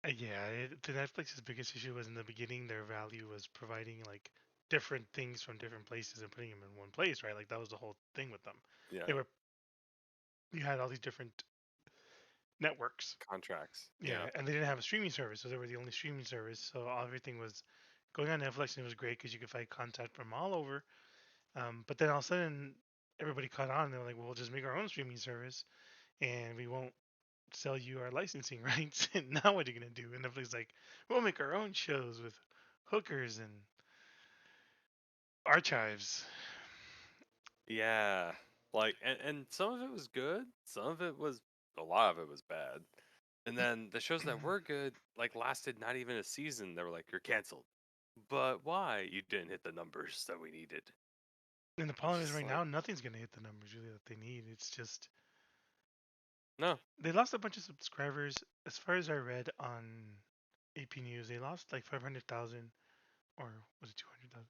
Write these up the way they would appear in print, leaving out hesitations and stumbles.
Yeah, the Netflix's biggest issue was in the beginning. Their value was providing like different things from different places and putting them in one place, right? Like that was the whole thing with them. They Yeah, were You had all these different networks. contracts. Yeah. Yeah, and they didn't have a streaming service, so they were the only streaming service. So everything was going on Netflix, and it was great because you could find content from all over. But then all of a sudden, everybody caught on. And they were like, "Well, we'll just make our own streaming service, and we won't sell you our licensing rights." And now what are you gonna do? And Netflix like, "We'll make our own shows with hookers and archives." Yeah. Like and some of it was good, some of it was a lot of it was bad. And then the shows that were good like lasted not even a season. They were like, "You're canceled." But why? You didn't hit the numbers that we needed. And the It's problem is, just right like, now, nothing's gonna hit the numbers really that they need. It's just no. they lost a bunch of subscribers. As far as I read on AP News, they lost like 500,000, or was it 200,000?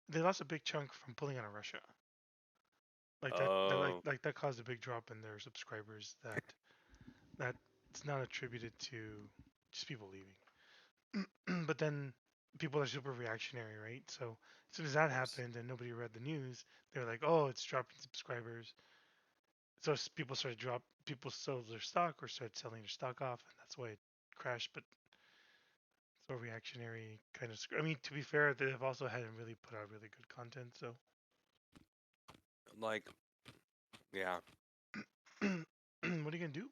They lost a big chunk from pulling out of Russia. Like Oh, like that caused a big drop in their subscribers. That's not attributed to just people leaving. But then people are super reactionary, right? So as soon as of that course. happened and nobody read the news, they were like, "Oh, it's dropping subscribers." So people sold their stock or started selling their stock off, and that's why it crashed. But so reactionary kind of. I mean, to be fair, they have also hadn't really put out really good content. So Like, yeah. what are you gonna do?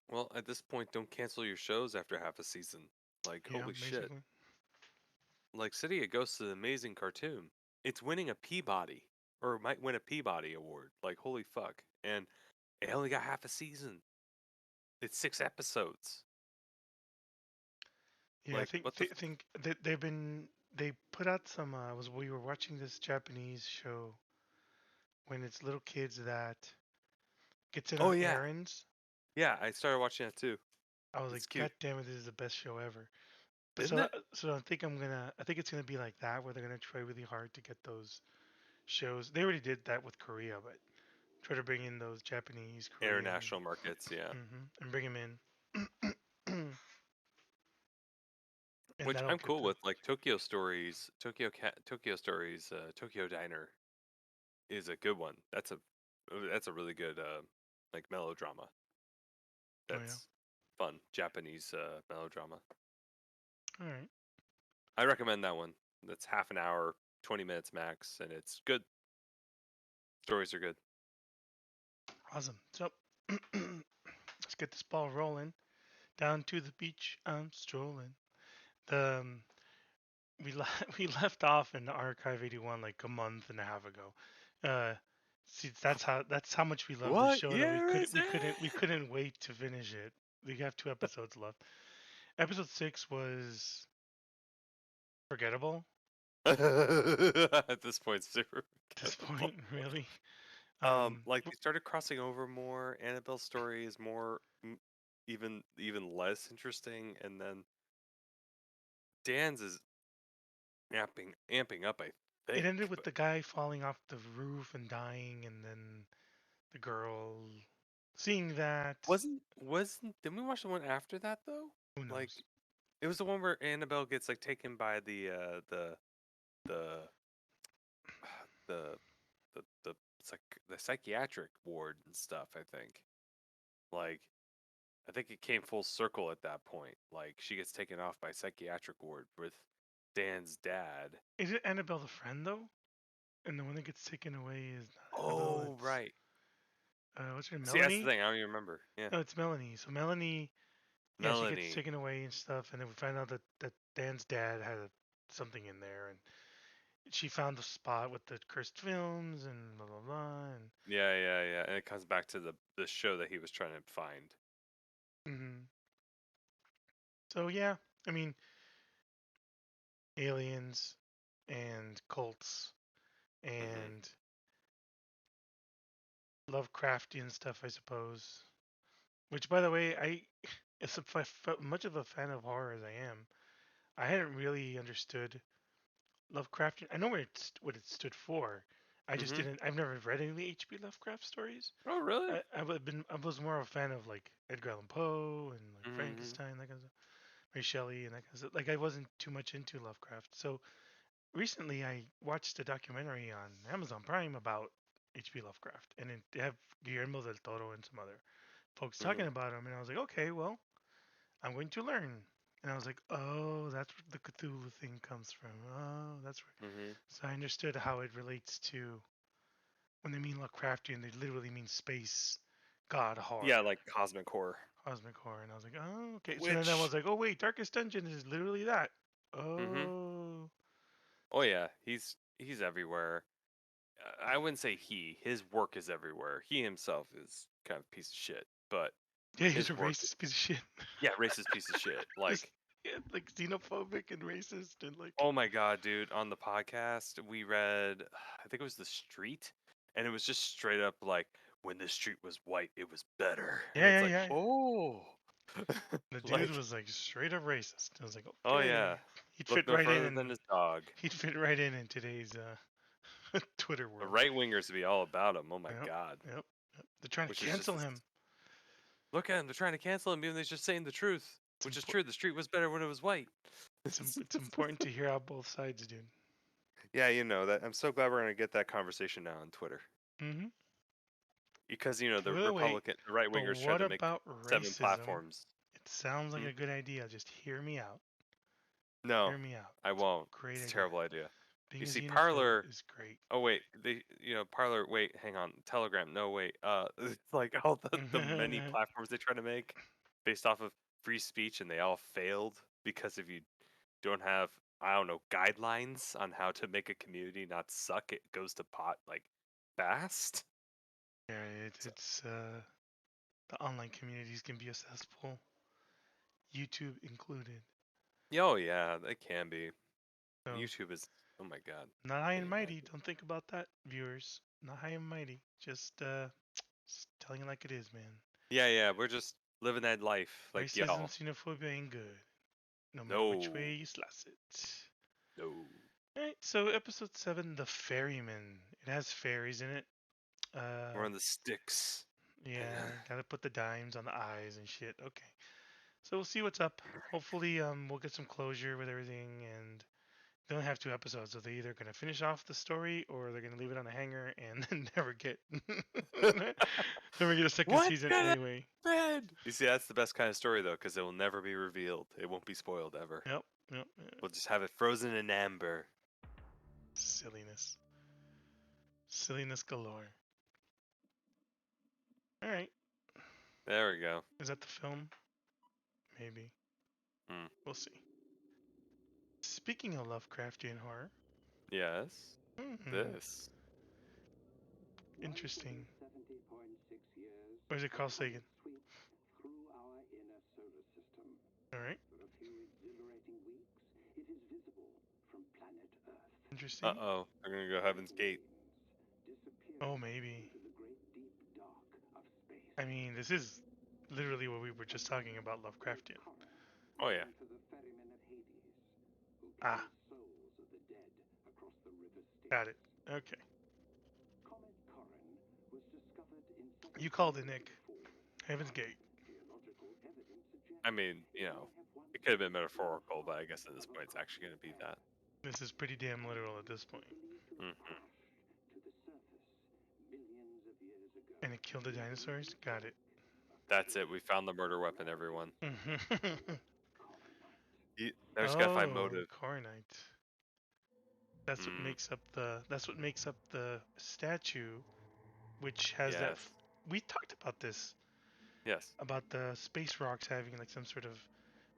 Well, at this point, don't cancel your shows after half a season. Like, Yeah, holy shit. basically. Like City of Ghosts is an amazing cartoon. It's winning a Peabody, or it might win a Peabody award. Like, holy fuck. And it only got half a season. It's 6 episodes. Yeah, I Like, think what the they put out some. Was We were watching this Japanese show when it's little kids that gets in Oh, on yeah. errands. Yeah, I started watching that too. I was It's like, cute. God damn it, this is the best show ever. But Isn't it? I think it's gonna be like that, where they're gonna try really hard to get those shows. They already did that with Korea, but try to bring in those Japanese, Korean, International markets, yeah. and bring them in, and Which that'll I'm get cool the. with. Like Tokyo Stories, Tokyo Stories, Tokyo Diner is a good one. That's a really good like melodrama. Oh yeah, That's fun. Japanese melodrama. all right, I recommend that one. That's half an hour, 20 minutes max, and it's good. Stories are good. awesome. So let's get this ball rolling. Down to the beach, I'm strolling. The we left off in Archive 81 like a month and a half ago. Uh, See, that's how much we love this What show that year is we it? couldn't wait to finish it. We have 2 episodes left. Episode 6 was forgettable At this point, super at this forgettable. point, really. Like they started crossing over more. Annabelle's story is more even less interesting, and then Dan's is amping up. I It ended think, with but the guy falling off the roof and dying, and then the girl seeing that. wasn't didn't we watch the one after that though? Who Like knows? it was the one where Annabelle gets like taken by the the the psychiatric ward and stuff. I think like I think it came full circle at that point. Like she gets taken off by psychiatric ward with Dan's dad. Is it Annabelle the friend though? And the one that gets taken away is not Annabelle. Oh It's right. what's her name? See, that's the Melanie. thing. I don't even remember. Yeah, No, it's Melanie. So Melanie, yeah, she gets Melanie. taken away and stuff, and then we find out that Dan's dad had something in there, and she found the spot with the cursed films and blah blah blah, and Yeah. And it comes back to the show that he was trying to find. hmm so yeah, I mean aliens and cults Hmm. and Lovecraftian stuff, I suppose. Which, by the way, much of a fan of horror as I am, I hadn't really understood Lovecraftian. I know what it stood for. I just Mm-hmm. didn't. I've never read any of the H.P. Lovecraft stories. Oh, really? I was more of a fan of like Edgar Allan Poe and like Mm-hmm. Frankenstein, that kind of stuff, Mary Shelley and that kind of stuff. Like I wasn't too much into Lovecraft. So recently I watched a documentary on Amazon Prime about H.P. Lovecraft, and they have Guillermo del Toro and some other folks Mm-hmm. talking about him, and I was like, okay, well, I'm going to learn. And I was like, oh, that's where the Cthulhu thing comes from. Oh, that's where. Mm-hmm. So I understood how it relates to when they mean Lovecraftian, they literally mean space, god Yeah, horror, like cosmic horror. cosmic horror. And I was like, oh, okay. So then I Which. was like, oh wait, Darkest Dungeon is literally that. Mm-hmm. Oh, Oh yeah, he's everywhere. I wouldn't say he. His work is everywhere. He himself is kind of a piece of shit, but yeah, he's his a work, racist piece of shit. yeah, racist piece of shit. Just Like, yeah, like xenophobic and racist and like oh my god, dude! On the podcast, we read, I think it was The Street, and it was just straight up like, when the street was white, it was better, and yeah, it's yeah, like, yeah. oh, The dude like, was like straight up racist. I was like, oh okay, yeah, he'd look fit no right in, further than and his dog. he'd fit right in today's Twitter The world. right wingers be all about him. Oh my Yep, god, yep, yep. They're trying to which is just cancel this. him. Look at him. They're trying to cancel him, even though he's just saying the truth, It's which is important. true. The street was better when it was white. It's important to hear out both sides, dude. Yeah, you know that. I'm so glad we're gonna get that conversation now on Twitter Mm-hmm. because the Well, wait, the right but wingers tried what to make about 7 platforms. racism? It sounds like Hmm? a good idea. Just hear me out. No, Hear me out. I It's a won't. great It's a idea. terrible idea. You Being a see, xenophobe Parlor. is great. Oh wait, Parlor. Wait, hang on. Telegram. No, wait. It's like all the many platforms they try to make based off of free speech, and they all failed because if you don't have, I don't know, guidelines on how to make a community not suck, it goes to pot like fast. Yeah, So, it's the online communities can be a cesspool, YouTube included. yeah, oh yeah, they can be. So YouTube is, oh my god, not high and getting mighty. nightmare. Don't think about that, viewers. Not high and mighty. Just telling you like it is, man. Yeah, yeah, we're just living that life like Racism, y'all. xenophobia ain't good, no matter which No, way you slice it. no. Alright, so episode 7, The Ferryman. It has fairies in it. We're on the sticks. Yeah, gotta put the dimes on the eyes and shit. Okay. So we'll see what's up. Hopefully, we'll get some closure with everything, and they only have 2 episodes, so they're either gonna finish off the story or they're gonna leave it on a hanger and then never get a second What's season gonna anyway. happen? You see, that's the best kind of story though, because it will never be revealed. It won't be spoiled ever. Yep, yep. We'll just have it frozen in amber. Silliness, silliness galore. All right, There we go. is that the film? Maybe. Hmm. We'll see. Speaking of Lovecraftian horror, Yes. hmm, This. interesting. What is it called, Sagan? All right, interesting. Uh-oh. I'm gonna go Heaven's Gate. Oh, maybe. I mean, this is literally what we were just talking about, Lovecraftian. Oh yeah. Ah, got it. Okay. You called it, Nick. Heaven's Gate. I mean, it could have been metaphorical, but I guess at this point it's actually gonna be that. This is pretty damn literal at this point. Hmm. And it killed the dinosaurs? Got it. That's it. We found the murder weapon, everyone. Now we just gotta find Oh, motive. Coronite. That's what Mm, makes up the statue, which has that. yes. We talked about this, Yes. about the space rocks having like some sort of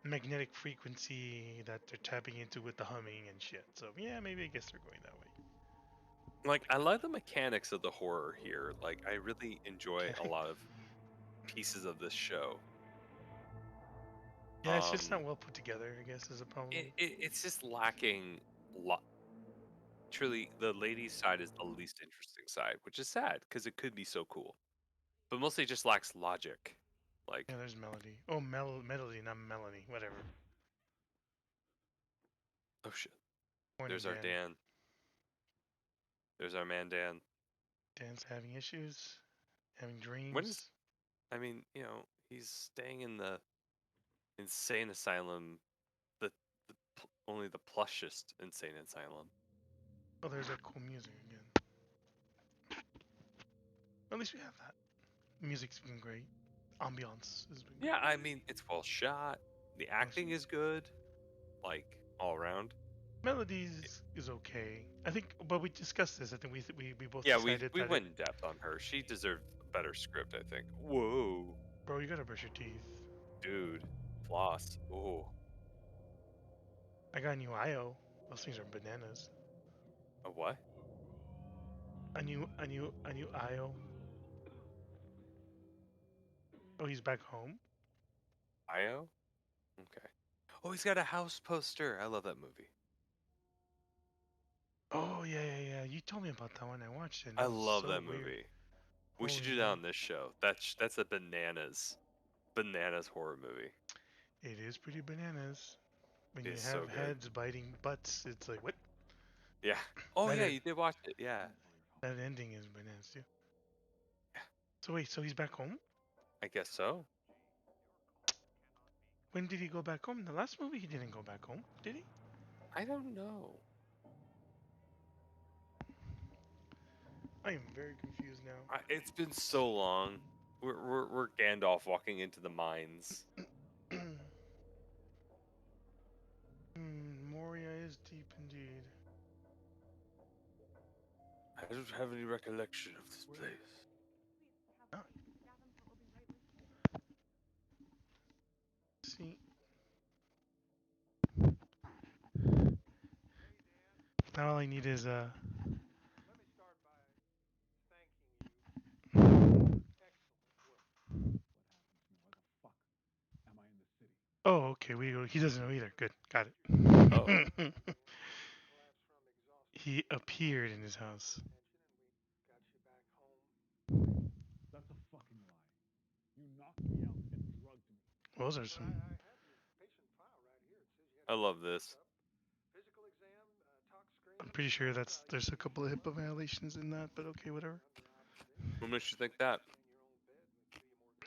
magnetic frequency that they're tapping into with the humming and shit. So yeah, maybe I guess they're going that way. Like, I love the mechanics of the horror here. Like, I really enjoy a Okay. lot of pieces of this show. Yeah, it's just Um, not well put together, I guess, is a problem. it's just lacking. Truly, the ladies' side is the least interesting side, which is sad because it could be so cool. But mostly it just lacks logic. Like, Yeah, there's Melody. Oh, Melody, not Melanie. Whatever. oh shit, Morning, there's our Dan. Dan. There's our man Dan. Dan's having issues, having When is? dreams. I mean, he's staying in the insane asylum. Only the plushest insane asylum. Oh, there's that cool music again. At least we have that. Music's been great. Ambiance has been great. Yeah, I mean, it's well shot. The acting is good, like all around. Melodies is okay. I think, but we discussed this. I think we both Yeah, we decided we that went in depth on her. She deserved a better script, I think. Whoa, bro, you gotta brush your teeth. dude, floss. Oh, I got a new IO. Those things are bananas. a what? A new IO. Oh, he's back home. Io? Okay. Oh, he's got a house poster. I love that movie. Oh yeah. You told me about that one. I watched it. And I that was love so that weird. movie. We should Holy do that moly. on this show. That's a bananas horror movie. It is pretty bananas. When you It's have so good. heads biting butts, it's like what? Yeah. Oh That yeah, is, you did watch it. Yeah. that ending is bananas too. Yeah. So wait, so he's back home? I guess so. When did he go back home? The last movie he didn't go back home, did he? I don't know. I am very confused now. It's been so long. We're Gandalf walking into the mines. Moria is deep indeed. I don't have any recollection of this place. Ah, see, now all I need is Oh, okay. He doesn't know either. Good, got Oh, it. He appeared in his house. Those are some. I love this. I'm pretty sure there's a couple of HIPAA violations in that, but okay, whatever. What makes you think that?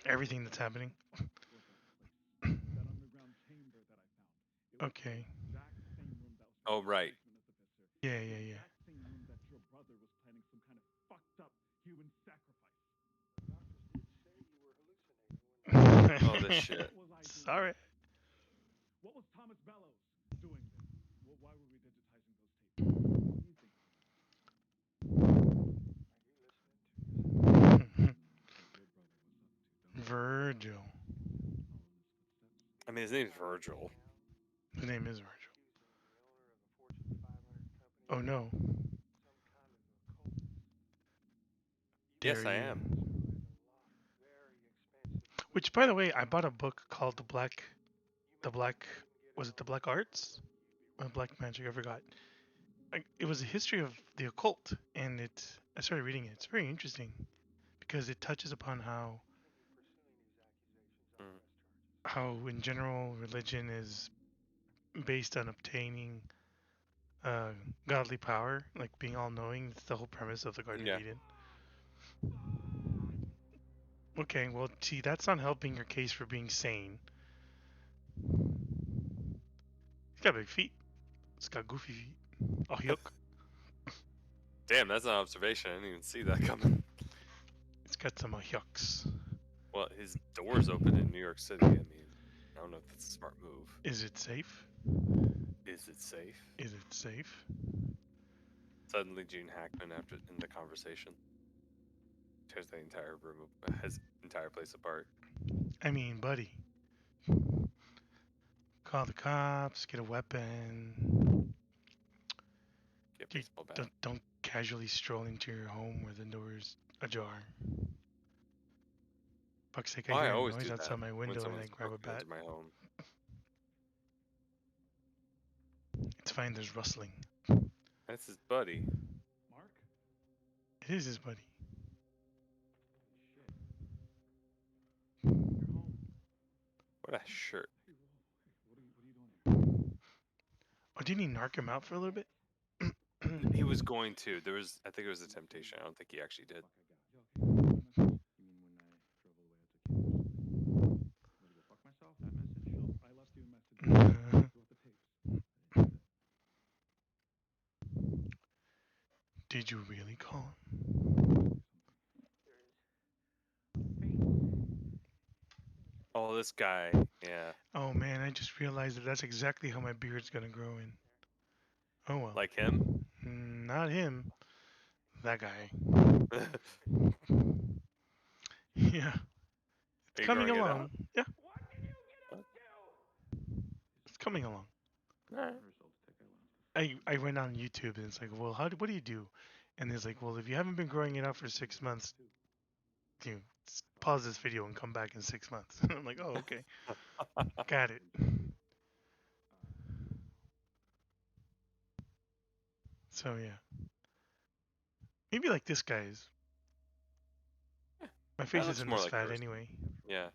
Everything that's happening. Okay. Oh, right. Yeah. Oh, this shit. Sorry. Virgil. I mean, his name's Virgil. His name is Virgil. Oh no. Yes, Dare I you. am. Which, by the way, I bought a book called the Black, was it the Black Arts? Or Black Magic? I forgot. It was a history of the occult, and I started reading it. It's very interesting because it touches upon Mm. how in general religion is based on obtaining uh, godly power, like being all knowing. It's the whole premise of the Garden of Yeah. Eden. Okay, well, see, that's not helping your case for being sane. He's got big feet. It's got goofy feet. Oh, yuck. Damn, that's an observation. I didn't even see that coming. It's got some yucks. Well, his door's open in New York City. I mean, I don't know if that's a smart move. Is it safe? Is it safe? Is it safe? Suddenly, Gene Hackman, after in the conversation, tears the entire room, his entire place apart. I mean, buddy. Call the cops, get a weapon. Get baseball bat. Don't casually stroll into your home where the door is ajar. Fuck's sake, I Oh, I hear a always noise do that outside my when window and I someone's grab a broken bat. into my home. It's fine, there's rustling. That's his buddy. It is his buddy. What a shirt. Oh, didn't he narc him out for a little bit? was going to. I think it was a temptation. I don't think he actually did. Did you really call him? Oh, this guy. Yeah. Oh man, I just realized that that's exactly how my beard's gonna grow in. Oh well. Like him? Not him. That guy. Are Yeah. It's you coming growing it along. out? Yeah, What? it's coming along. Alright. I went on YouTube and it's like, well, what do you do? And it's like, well, if you haven't been growing it out for 6 months, pause this video and come back in 6 months. I'm like, oh, okay, got it. So yeah, maybe like this guy's. My face That looks isn't more this like fat yours. anyway. Yeah.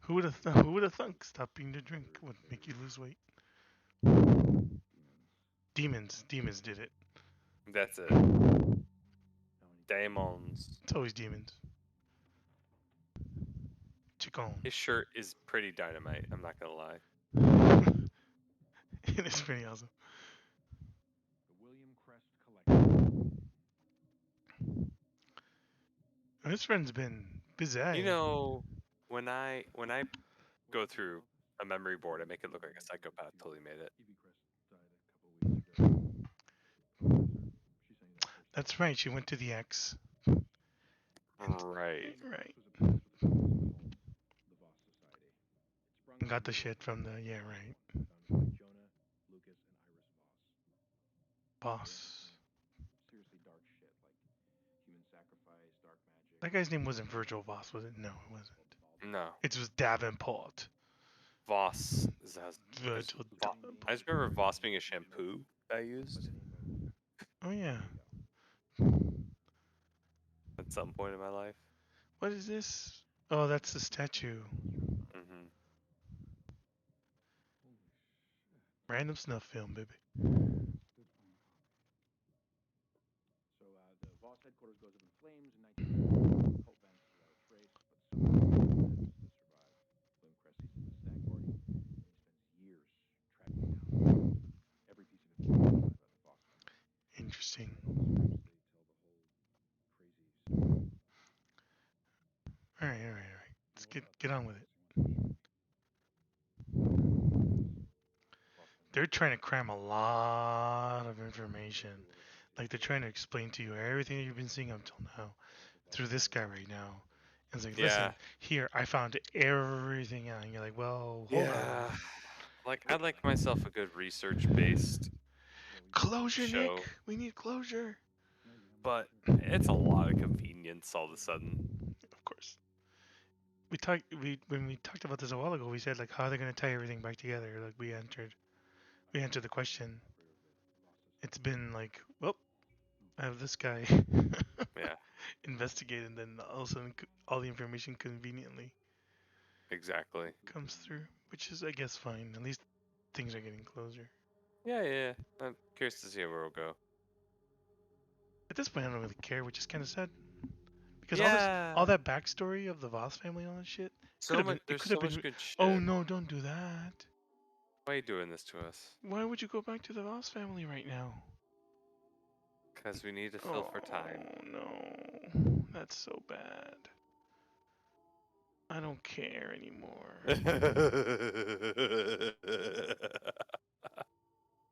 Who would have who would have thunk stopping to drink would make you lose weight? Demons did it. That's it. Demons. It's always demons. Chicken. His shirt is pretty dynamite. I'm not gonna lie. It is pretty awesome. His friend's been busy. You know, when I go through a memory board, I make it look like a psychopath. Totally made it. That's right. She went to the X. Right. Right. Got the shit from the right. Boss. That guy's name wasn't Virgil Voss, was it? No, it wasn't. No. It was Davenport. Voss Virgil I just remember Voss being a shampoo I used Oh yeah. at some point in my life. What is this? Oh, that's the statue. Hmm. Random snuff film, baby. Interesting. All right, all right, all right. Let's get on with it. They're trying to cram a lot of information. Like they're trying to explain to you everything that you've been seeing up till now through this guy right now. And it's like, Yeah. listen, here, I found everything out. And you're like, well, hold Yeah. on. Like I like myself a good research based Closure, Nick. show, We need closure. but it's a lot of convenience all of a sudden. Of course. When we talked about this a while ago, we said like how are they gonna tie everything back together? Like we answered the question. It's been like, well, I have this guy Yeah, investigate, and then all of a sudden all the information conveniently exactly. comes through, which is I guess fine. At least things are getting closer. Yeah. I'm curious to see where we'll go. At this point, I don't really care, which is kind of sad because all Yeah. that backstory of the Voss family, all that shit, could So have much. been it There's could have so been. much good Oh shit. no, don't do that. Why are you doing this to us? Why would you go back to the Voss family right now? Because we need to fill Oh for time. no, that's so bad. I don't care anymore.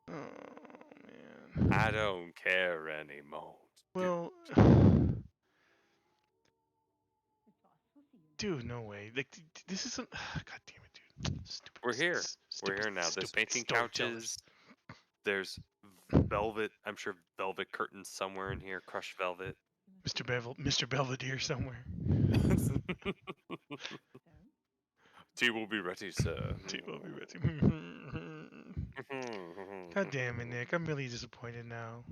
Oh man. I don't care anymore. Well, dude, no way. Like this is some. God damn it, dude. Stupid. We're here. We're Stupid. here now. There's Stupid painting storytellers. couches. There's velvet. I'm sure velvet curtains somewhere in here. Crushed velvet. Mr. Belvedere somewhere. Tea will be ready, sir. Tea will be ready. God damn it, Nick. I'm really disappointed now.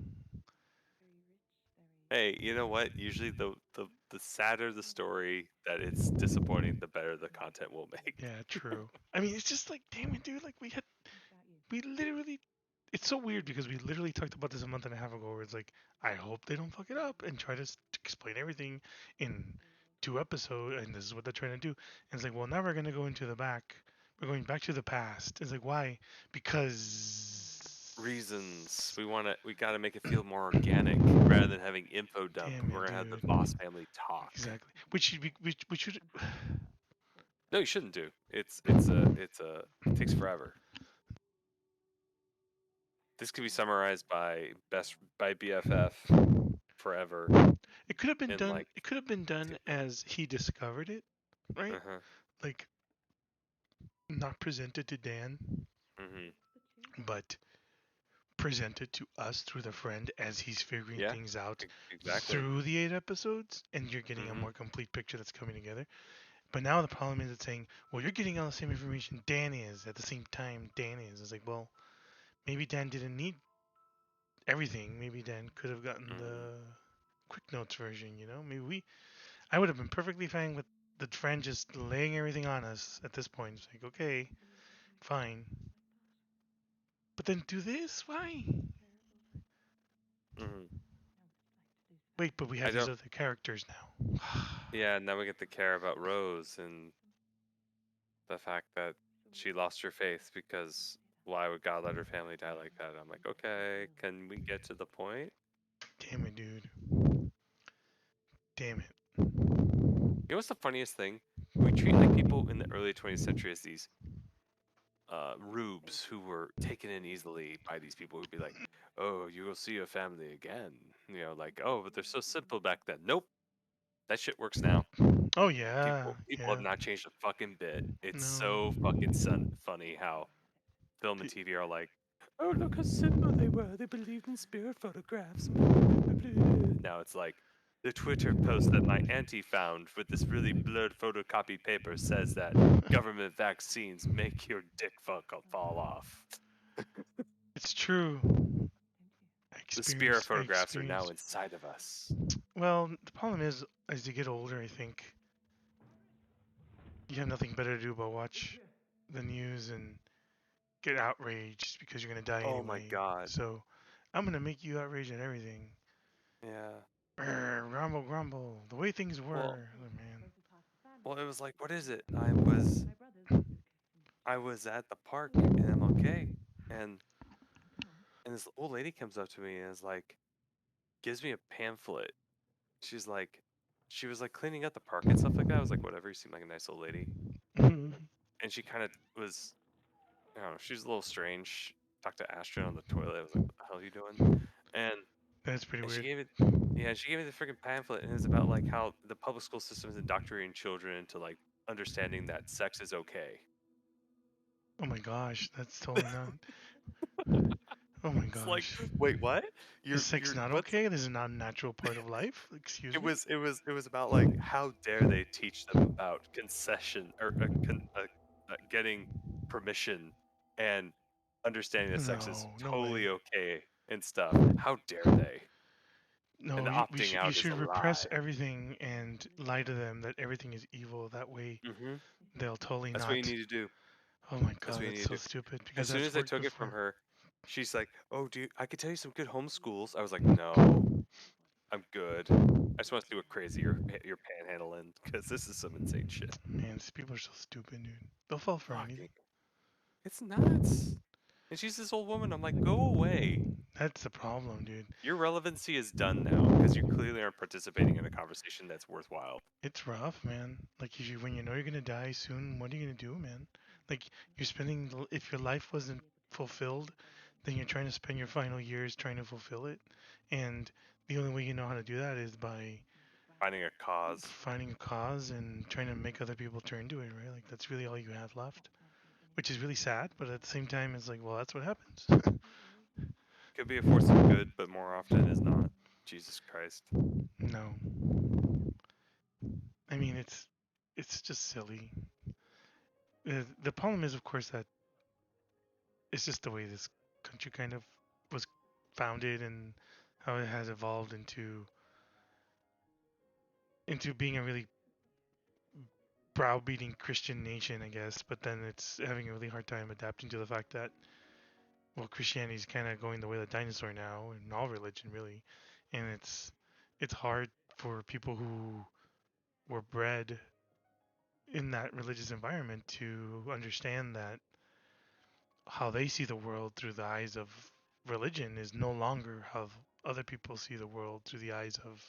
Hey, you know what? Usually the sadder the story that it's disappointing, the better the content we'll make. Yeah, true. I mean, it's just like, damn it, dude. Like we literally it's so weird because we literally talked about this a month and a half ago. Where it's like, I hope they don't fuck it up and try to explain everything in 2 episodes, and this is what they're trying to do. And it's like, well, now we're gonna go into the back. We're going back to the past. It's like, why? Because Reasons we got to make it feel more organic rather than having info dump. damn We're it, gonna have the dude. Voss family talk. Exactly. Which should be, which should. No, you shouldn't do. It takes forever. This could be summarized by BFF forever It could have been in done. like It could have been done 2 minutes. as he discovered it, right? Uh-huh. Like not presented to Dan, Mhm. but presented to us through the friend as he's figuring Yeah. things out Exactly. through the 8 episodes, and you're getting a Mhm. more complete picture that's coming together. But now the problem is it's saying, well, you're getting all the same information Dan is at the same time Dan is. It's like, well, maybe Dan didn't need everything. Maybe Dan could have gotten Mhm. the quick notes version. Maybe I would have been perfectly fine with the friend just laying everything on us at this point. It's like, okay, fine. But then do this? Why? Mhm. Wait, but we I have these don't. other characters now. Yeah. Now we get to care about Rose and the fact that she lost her faith because why would God let her family die like that? I'm like, okay, can we get to the point? Damn it, dude. Damn it. You know what's the funniest thing? We treat like people in the early 20th century as these rubes who were taken in easily by these people who'd be like, "Oh, you will see your family again." Like, "Oh, but they're so simple back then." Nope, that shit works now. Oh yeah, People have yeah. not changed a fucking bit. It's No. so fucking funny how film and TV are like, "Oh, look how simple they were. They believed in spirit photographs." Blah, blah, blah, blah, blah." Now it's like the Twitter post that my auntie found with this really blurred photocopied paper says that government vaccines make your dick fall off. It's true. The spirit I photographs are now experienced. inside of us. Well, the problem is, as you get older, I think you have nothing better to do but watch the news and get outraged because you're gonna die Oh my anyway. god. So, I'm gonna make you outraged at everything. Yeah. Brr, grumble, grumble. The way things Well, were. Oh, man. it was like, what is it? I was at the park in MLK, and this old lady comes up to me and is like, gives me a pamphlet. She's like, she was like cleaning up the park and stuff like that. I was like, whatever. You seem like a nice old lady. And she kind of was, I don't know, she's a little strange. Talked to Astrid on the toilet. I was like, what the hell are you doing? And That's pretty and she weird. gave it, yeah, she gave me the freaking pamphlet, and it's about like how the public school system is indoctrinating children into like understanding that sex is okay. Oh my gosh, that's totally not. Oh my It's like, gosh. wait, what? Is sex not What's okay? This is not a natural part of life? Excuse me? it was about like how dare they teach them about concession or getting permission and understanding that sex is No, no way. totally okay and stuff. How dare they? And No, the opting you out is should a repress lie. everything and lie to them that everything is evil. That way Hmm. they'll totally That's what you not. need to do. Oh my That's god, what you that's need so to do. stupid because As soon that's as I worked took it from before. her, she's like, "Oh, I could tell you some good homeschools." I was like, "No, I'm good. I just want to see what crazy you're panhandling because this is some insane shit." Man, these people are so stupid, dude. They'll fall for anything. Fucking, it's nuts. And she's this old woman. I'm like, go away. That's the problem, dude. Your relevancy is done now because you clearly aren't participating in a conversation that's worthwhile. It's rough, man. Like if you when you know you're gonna die soon, what are you gonna do, man? Like you're spending if your life wasn't fulfilled, then you're trying to spend your final years trying to fulfill it, and the only way you know how to do that is by Finding a cause finding a cause and trying to make other people turn to it, right? Like that's really all you have left, which is really sad, but at the same time, it's like, well, that's what happens. could be a force of good, but more often is not. Jesus Christ. No, I mean it's just silly. The problem is, of course, that it's just the way this country kind of was founded and how it has evolved into being a really browbeating Christian nation, I guess. But then it's having a really hard time adapting to the fact that well, Christianity's kind of going the way of the dinosaur now, in all religion really, and it's hard for people who were bred in that religious environment to understand that how they see the world through the eyes of religion is no longer how other people see the world through the eyes of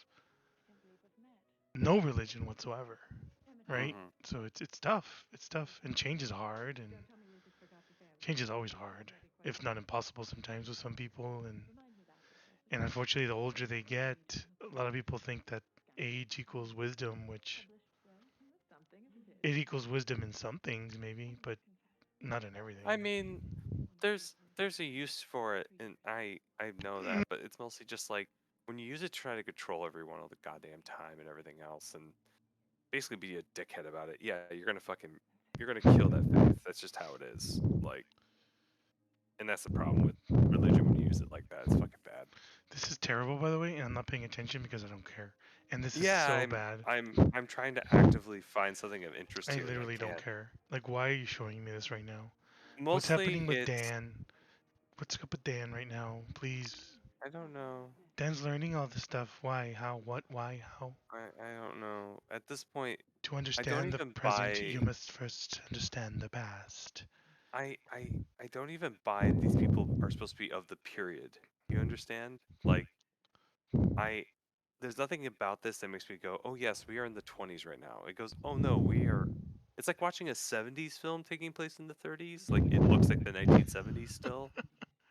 no religion whatsoever, right? Mm-hmm. So it's tough. It's tough, and change is hard, and change is always hard, if not impossible sometimes with some people, and unfortunately, the older they get, a lot of people think that age equals wisdom, which it equals wisdom in some things maybe, but not in everything. I mean, there's a use for it, and I know that, but it's mostly just like when you use it to try to control everyone all the goddamn time and everything else, and basically be a dickhead about it. Yeah, you're gonna kill that faith. That's just how it is. Like, and that's the problem with religion when you use it like that. It's fucking bad. This is terrible, by the way, and I'm not paying attention because I don't care. And this is Yeah, so bad. I'm trying to actively find something of interest I here, and I literally don't can't. care. Like, why are you showing me this right now? What's Mostly, happening with it's Dan? What's up with Dan right now? Please. I don't know. Dan's learning all this stuff. Why? How? What? Why? How? I don't know. At this point, To I don't understand the even present, buy you must first understand the past. I don't even buy these people are supposed to be of the period. You understand? Like I there's nothing about this that makes me go, "Oh yes, we are in the 20s right now." It goes, "Oh no, we are." It's like watching a 70s film taking place in the 30s. Like it looks like the 1970s still.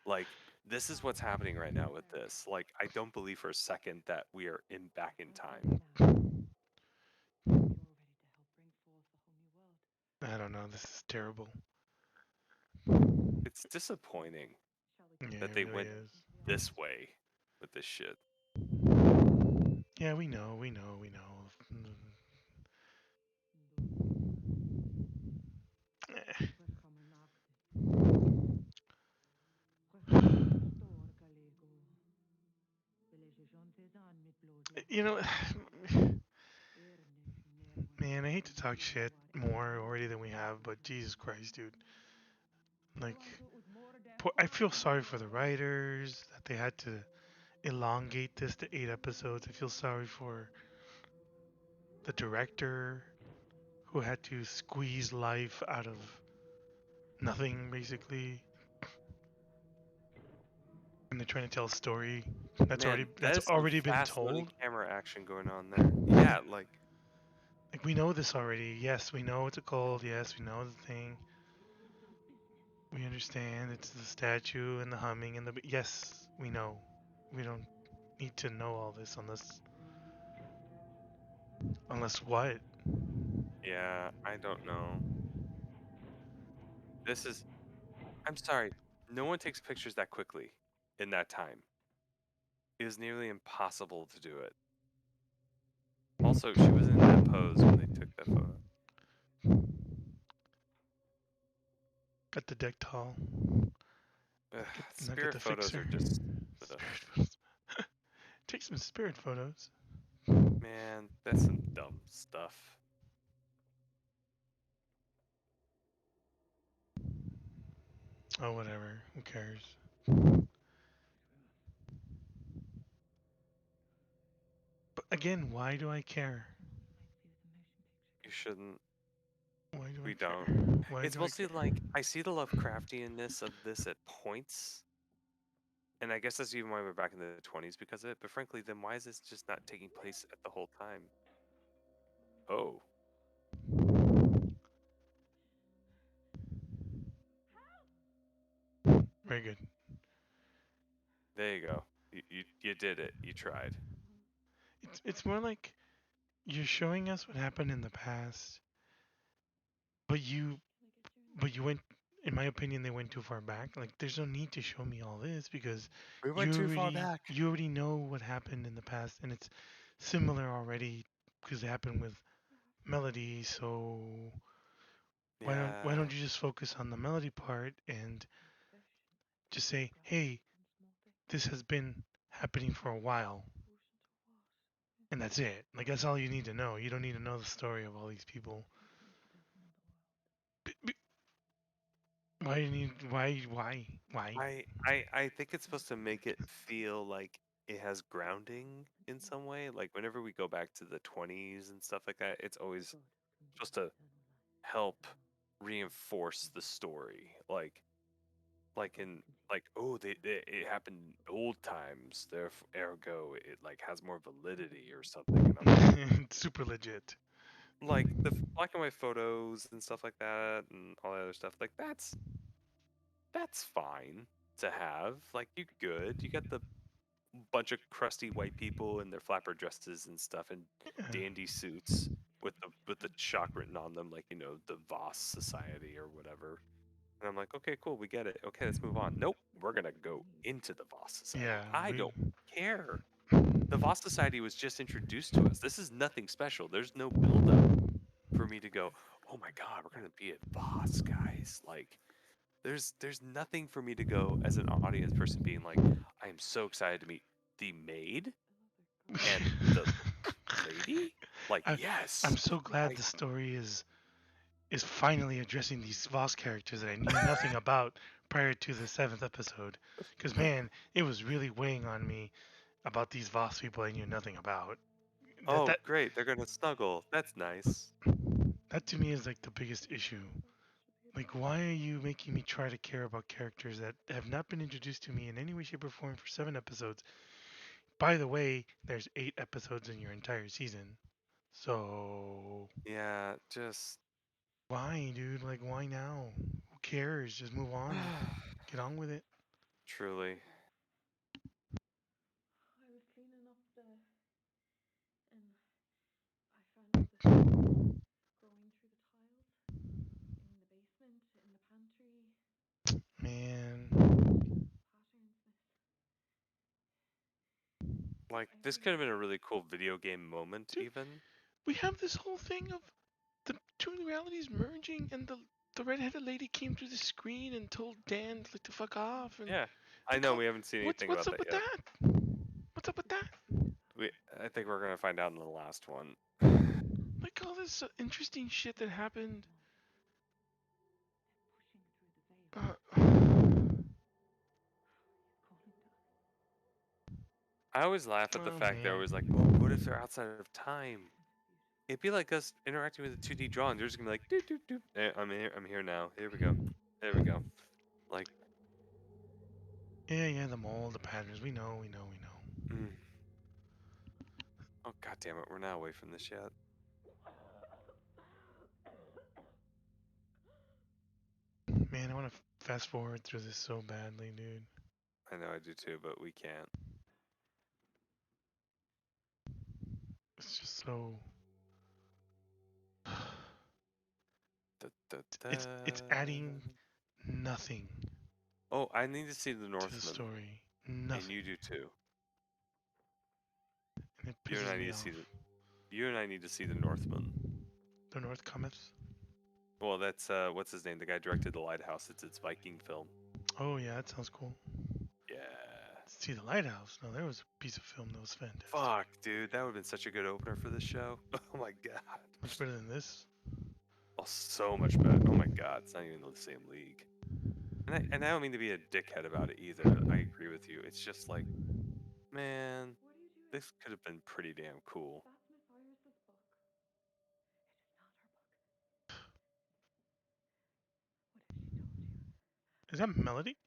Like this is what's happening right now with this. Like I don't believe for a second that we are in back in time. I don't know. This is terrible. It's disappointing Yeah, that it they really went is. this way with this shit. Yeah, we know. We know. We know. You know, man, I hate to talk shit more already than we have, but Jesus Christ, dude. Like, I feel sorry for the writers that they had to elongate this to 8 episodes. I feel sorry for the director who had to squeeze life out of nothing, basically. And they're trying to tell a story Man, that that's is some already been fast loading told. camera action going on there. Yeah, like Like, we know this already. Yes, we know it's a cult. Yes, we know the thing. We understand it's the statue and the humming and the. Yes, we know. We don't need to know all this unless what? yeah, I don't know. This is I'm sorry. No one takes pictures that quickly in that time. It was nearly impossible to do it. Also, she was in that pose when they took that photo. Got the deck tall. Ugh, Now get spirit the photos fixer. are just ugh, Spirit photos. Take some spirit photos. man, that's some dumb stuff. Oh, whatever. Who cares? But again, why do I care? You shouldn't. Why do I We don't. care? Why It's do I mostly care? like I see the Lovecraftianness of this at points, and I guess that's even why we're back in the 20s because of it. But frankly, then why is this just not taking place at the whole time? Oh, Very good. there you go. You did it. You tried. It's more like you're showing us what happened in the past, but you went. In my opinion, they went too far back. Like, there's no need to show me all this because We went too far back. you already know what happened in the past, and it's similar already because it happened with Melody. So why Yeah. don't you just focus on the Melody part and just say, hey, this has been happening for a while, and that's it. Like, that's all you need to know. You don't need to know the story of all these people. Why didn't you? Why? I think it's supposed to make it feel like it has grounding in some way. Like whenever we go back to the 20s and stuff like that, it's always supposed to help reinforce the story. Like in like oh they it happened in old times, therefore ergo it like has more validity or something. And I'm Super legit. like the black and white photos and stuff like that and all that other stuff. Like that's fine to have. Like you good. You got the bunch of crusty white people in their flapper dresses and stuff and Yeah. dandy suits with the chalk written on them, like the Voss Society or whatever. And I'm like, okay, cool, we get it. Okay, let's move on. Nope, we're gonna go into the Voss Society. Yeah. I We. don't care. The Voss Society was just introduced to us. This is nothing special. There's no buildup for me to go, oh my god, we're gonna be at Voss, guys. Like, there's nothing for me to go as an audience person being like, I am so excited to meet the maid and the lady. Like, I, yes, I'm so glad I the story is finally addressing these Voss characters that I knew nothing about prior to the seventh episode. Because man, it was really weighing on me about these Voss people I knew nothing about. That oh that great, they're gonna snuggle. That's nice. that to me is like the biggest issue. Like, why are you making me try to care about characters that have not been introduced to me in any way, shape, or form for 7 episodes? By the way, there's 8 episodes in your entire season. So, Yeah, just why, dude? Like, why now? Who cares? Just move on. Get on with it. truly. Man. Like this could have been a really cool video game moment, Dude, even. we have this whole thing of the two realities merging, and the redheaded lady came through the screen and told Dan like to fuck off, and Yeah, I like, know we haven't seen anything what's about up that with yet. that? What's up with that? We, I think we're gonna find out in the last one. Like all this interesting shit that happened. Uh, I always laugh at the oh fact they're man. always like, "Well, what if they're outside of time?" It'd be like us interacting with a 2D drawing. They're just gonna be like, "Doot doot doot." I'm here. I'm here now. Here we go. There we go. Like, Yeah, the mold, the patterns. We know. mm. Oh god damn it, we're not away from this yet. Man, I want to fast forward through this so badly, dude. I know I do too, but we can't. It's just so. Da, da, It's da. adding nothing Oh, I need to see the to the Northman, story. and you Nothing, do too. and it You and pisses I need me to see off. the. You and I need to see the Northman. The North cometh. Well, that's what's his name? The guy directed the Lighthouse. It's Viking film. Oh yeah, that sounds cool. Yeah. See the lighthouse. No, there was a piece of film that was fantastic. Fuck, dude, that would have been such a good opener for this show. Oh my god. Much better than this. Oh, so much better. Oh my god, it's not even in the same league. And I don't mean to be a dickhead about it either. I agree with you. It's just like, man, this could have been pretty damn cool. Is that Melody?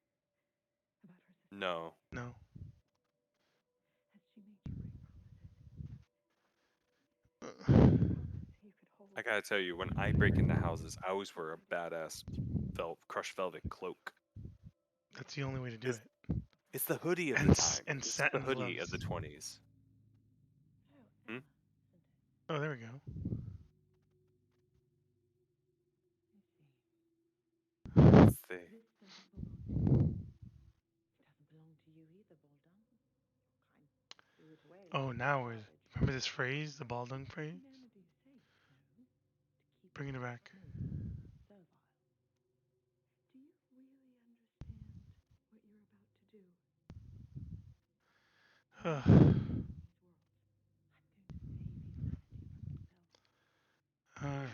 No, No. I gotta tell you, when I break into houses, I always wear a badass crushed velvet cloak. That's the only way to do It's, it. it's the hoodie of the And time. and It's the satin hoodie of the gloves. 20s. Hmm? Oh, there we go. It's the Oh, now we're. Remember this phrase, the baldung phrase? Bringing it back. Alright.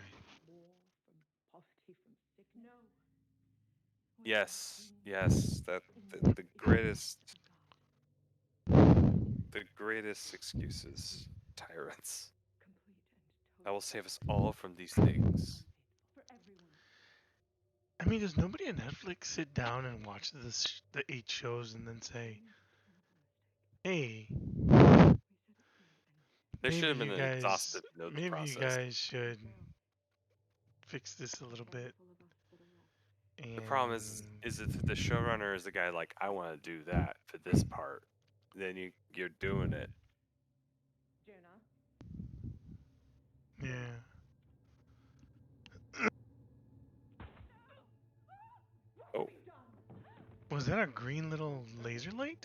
Yes, the greatest excuses, tyrants. I will save us all from these things. I mean, does nobody on Netflix sit down and watch the 8 shows and then say, "Hey, There should have been an exhaustive notes maybe you process. guys should fix this a little bit." The problem And is if the showrunner is the guy like, I want to do that for this part, then you're doing it. yeah, Oh, was that a green little laser light?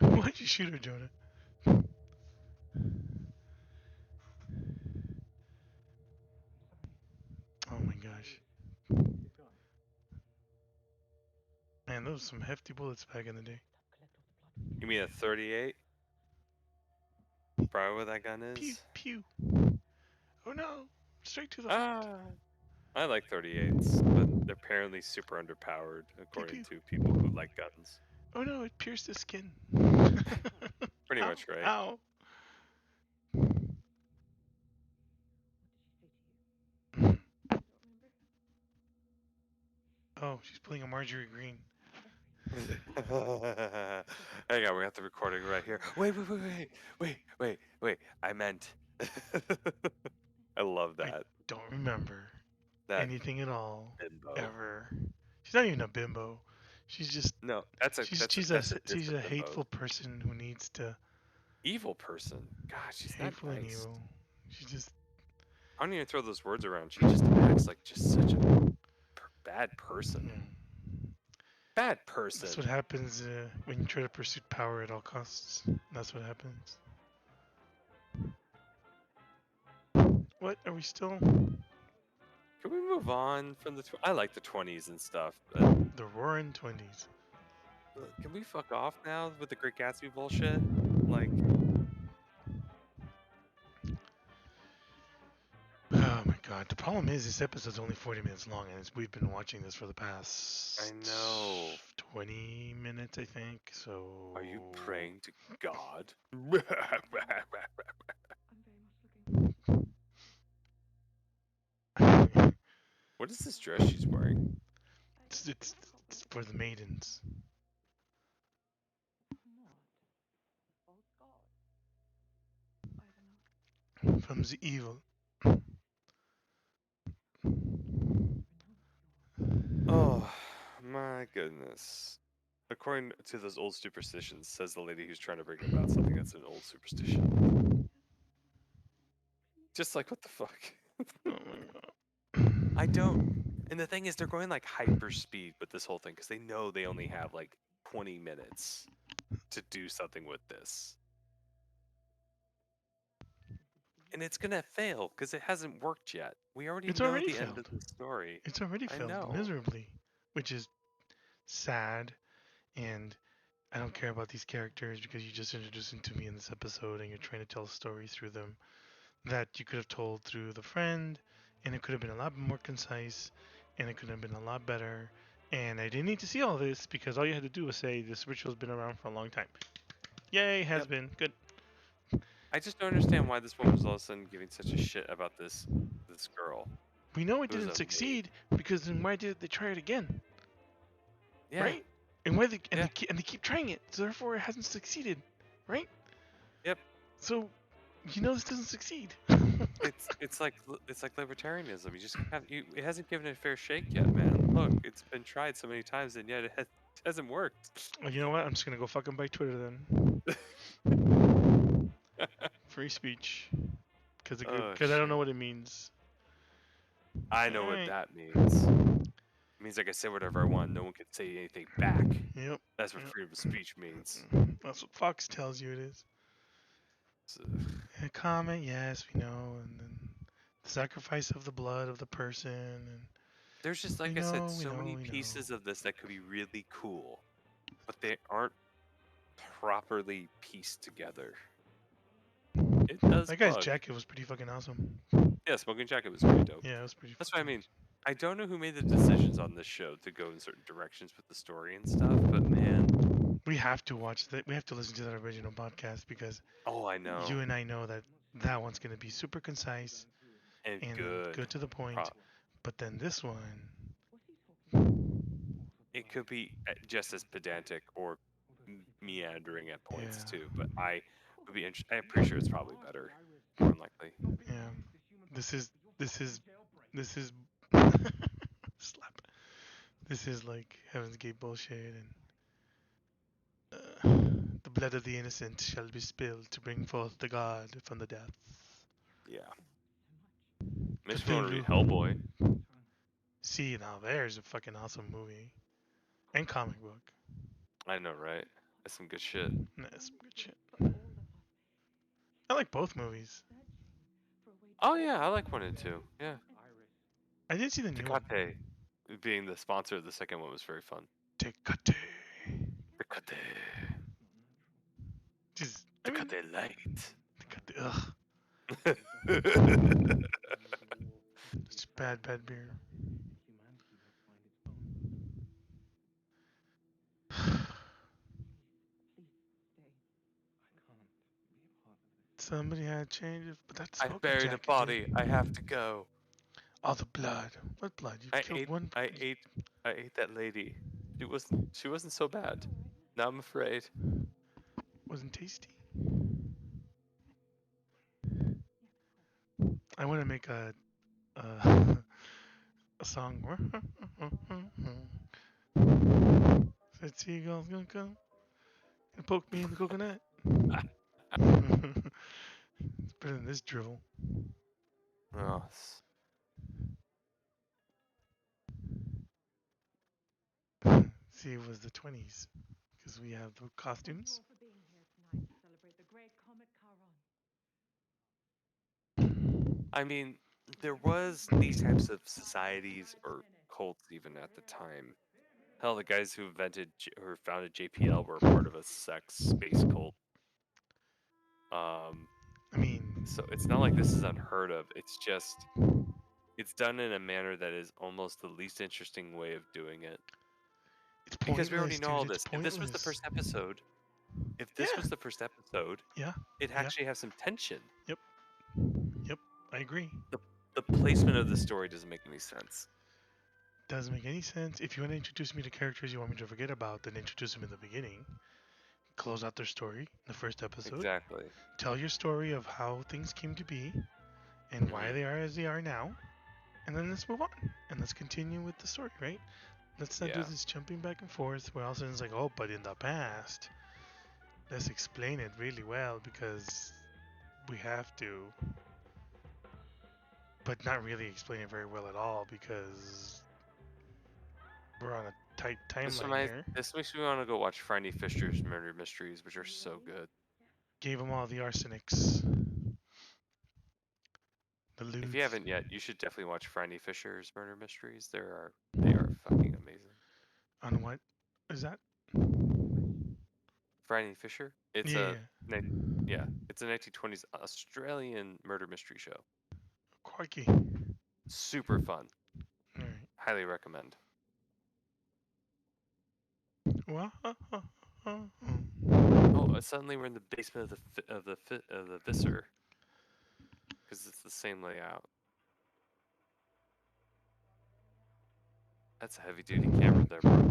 Why'd you shoot her, Jonah? Oh my gosh. Man, those were some hefty bullets back in the day. you mean a 38? Probably what that gun Pew, is. pew. Oh no, straight to the heart. Ah, I like 38s, but they're apparently super underpowered Pew, according pew. to people who like guns. Oh no, it pierced the skin. Pretty Ow, much right. ow. Oh, she's pulling a Marjorie Green. Hang on, we got the recording right here. Wait. I meant. I love I that. don't remember That anything at all, bimbo. ever. She's not even a bimbo. She's just No, that's a she's that's a she's a that's a she's a bimbo. hateful person who needs to Evil person. God, she's not hateful and nice. evil. She's just I don't even throw those words around. She just acts like just such a bad person. yeah. Bad That's person. what happens when you try to pursue power at all costs. That's what happens. What are we still? Can we move on from the? I like the 20s and stuff, but The Roaring Twenties. can we fuck off now with the Great Gatsby bullshit? Like, Oh my god. The problem is this episode's only 40 minutes long, and we've been watching this for the I past know. 20 minutes, I think. So. Are you praying to God? What is this dress she's wearing? It's for the maidens. From the evil. Oh my goodness. According to those old superstitions, says the lady who's trying to bring about something that's an old superstition. Just like, what the fuck? Oh my god. I don't. And the thing is, they're going like hyper speed with this whole thing because they know they only have like 20 minutes to do something with this. And it's going to fail because it hasn't worked yet. We already It's know already the end of failed. the story. It's already I failed know. miserably, which is sad. And I don't care about these characters because you just introduced them to me in this episode, and you're trying to tell a story through them that you could have told through the friend, and it could have been a lot more concise, and it could have been a lot better. And I didn't need to see all this because all you had to do was say this ritual's been around for a long time. Yay, has Yep. been good. I just don't understand why this woman was all of a sudden giving such a shit about this girl We know it who's didn't a maid. succeed because then why did they try it again, Yeah. right? And why they and Yeah. they keep trying it, so therefore it hasn't succeeded, right? Yep. So you know this doesn't succeed. It's like libertarianism. You just have it hasn't given it a fair shake yet, man. Look, it's been tried so many times and yet it hasn't worked. Well, you know what? I'm just gonna go fucking buy Twitter then. Free speech, because Oh I don't know shit. what it means. I All know what right. that means. It means I can say whatever I want. No one can say anything back. Yep. That's what Yep. freedom of speech means. That's what Fox tells you it is. So, A comment, yes, we know, and then the sacrifice of the blood of the person, and there's just, we like I said, know, we so know, many we pieces know. of this that could be really cool, but they aren't properly pieced together. It does That guy's bug. jacket was pretty fucking awesome. Yeah, Smoking Jacket was pretty dope. Yeah, it was pretty That's what I fucking mean. awesome. I don't know who made the decisions on this show to go in certain directions with the story and stuff, but man, We have to watch that. We have to listen to that original podcast because oh, I know. you and I know that that one's gonna be super concise And and good. good to the point. But then this one, It could be just as pedantic or meandering at points yeah, too, but I would be interested. I'm pretty sure it's probably better, more than likely. yeah. This is this is slap. This is like Heaven's Gate bullshit and the blood of the innocent shall be spilled to bring forth the god from the depths. Yeah. Makes me want to read Cthulhu. Hellboy. See, now there's a fucking awesome movie and comic book. I know, right? That's some good shit. That's some good shit. I like both movies. Oh yeah, I like 1 and 2. Yeah. I didn't see the new one. Tecate being the sponsor of the second one was very fun. Tecate. Tecate. Just, I mean, Tecate Light. Tecate. Ugh, it's bad, bad beer. Somebody had to change it, but that I smoking buried a jacket, body. dude. I have to go. All the blood. What blood? You I killed ate one. I ate I ate that lady. She wasn't so bad. Now I'm afraid. Wasn't tasty. I want to make a a song. Said seagulls gonna come and poke me in the coconut. It's better than this drivel. Oh, See, it was the 20s because we have the costumes. I mean, there was these types of societies or cults even at the time. Hell, the guys who or founded JPL were part of a sex space cult. I mean, So it's not like this is unheard of. It's just it's done in a manner that is almost the least interesting way of doing it. it's Because we already pointless, know dude. all It's this. If this was the pointless. first episode, Yeah, yeah, it yeah. actually has some tension. Yep, yep. I agree. The the placement of the story doesn't make any sense. Doesn't make any sense. If you want to introduce me to characters you want me to forget about, then introduce them in the beginning. Close out their story in the first episode. Exactly. Tell your story of how things came to be and why Hmm. they are as they are now. And then let's move on. And let's continue with the story, right? Let's not do Yeah. this jumping back and forth where all of a sudden it's like, oh, but in the past. Let's explain it really well because we have to. But not really explain it very well at all because we're on a tight timeline here. This makes me want to go watch Franny Fisher's Murder Mysteries, which are so good. Gave them all the arsenics, the If you lewds. haven't yet, you should definitely watch Franny Fisher's Murder Mysteries. They are fucking amazing. On what is that? Franny Fisher. Yeah, Yeah, it's a 1920s Australian murder mystery show. quirky. Super fun. All Highly recommend. right. Oh, suddenly we're in the basement of the Visser because it's the same layout. That's a heavy duty camera there, bro.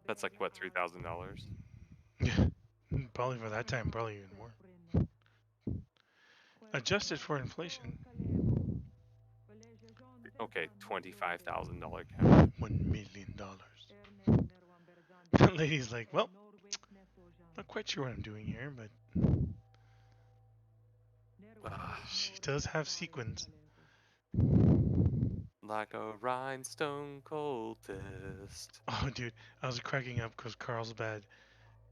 That's like what, $3,000? Yeah, probably for that time, probably even more. Adjusted for inflation, Okay, $25,000 camera. $1 million. That lady's like, well, not quite sure what I'm doing here, but she does have sequins. Like a rhinestone cultist. Oh, dude, I was cracking up because Carlsbad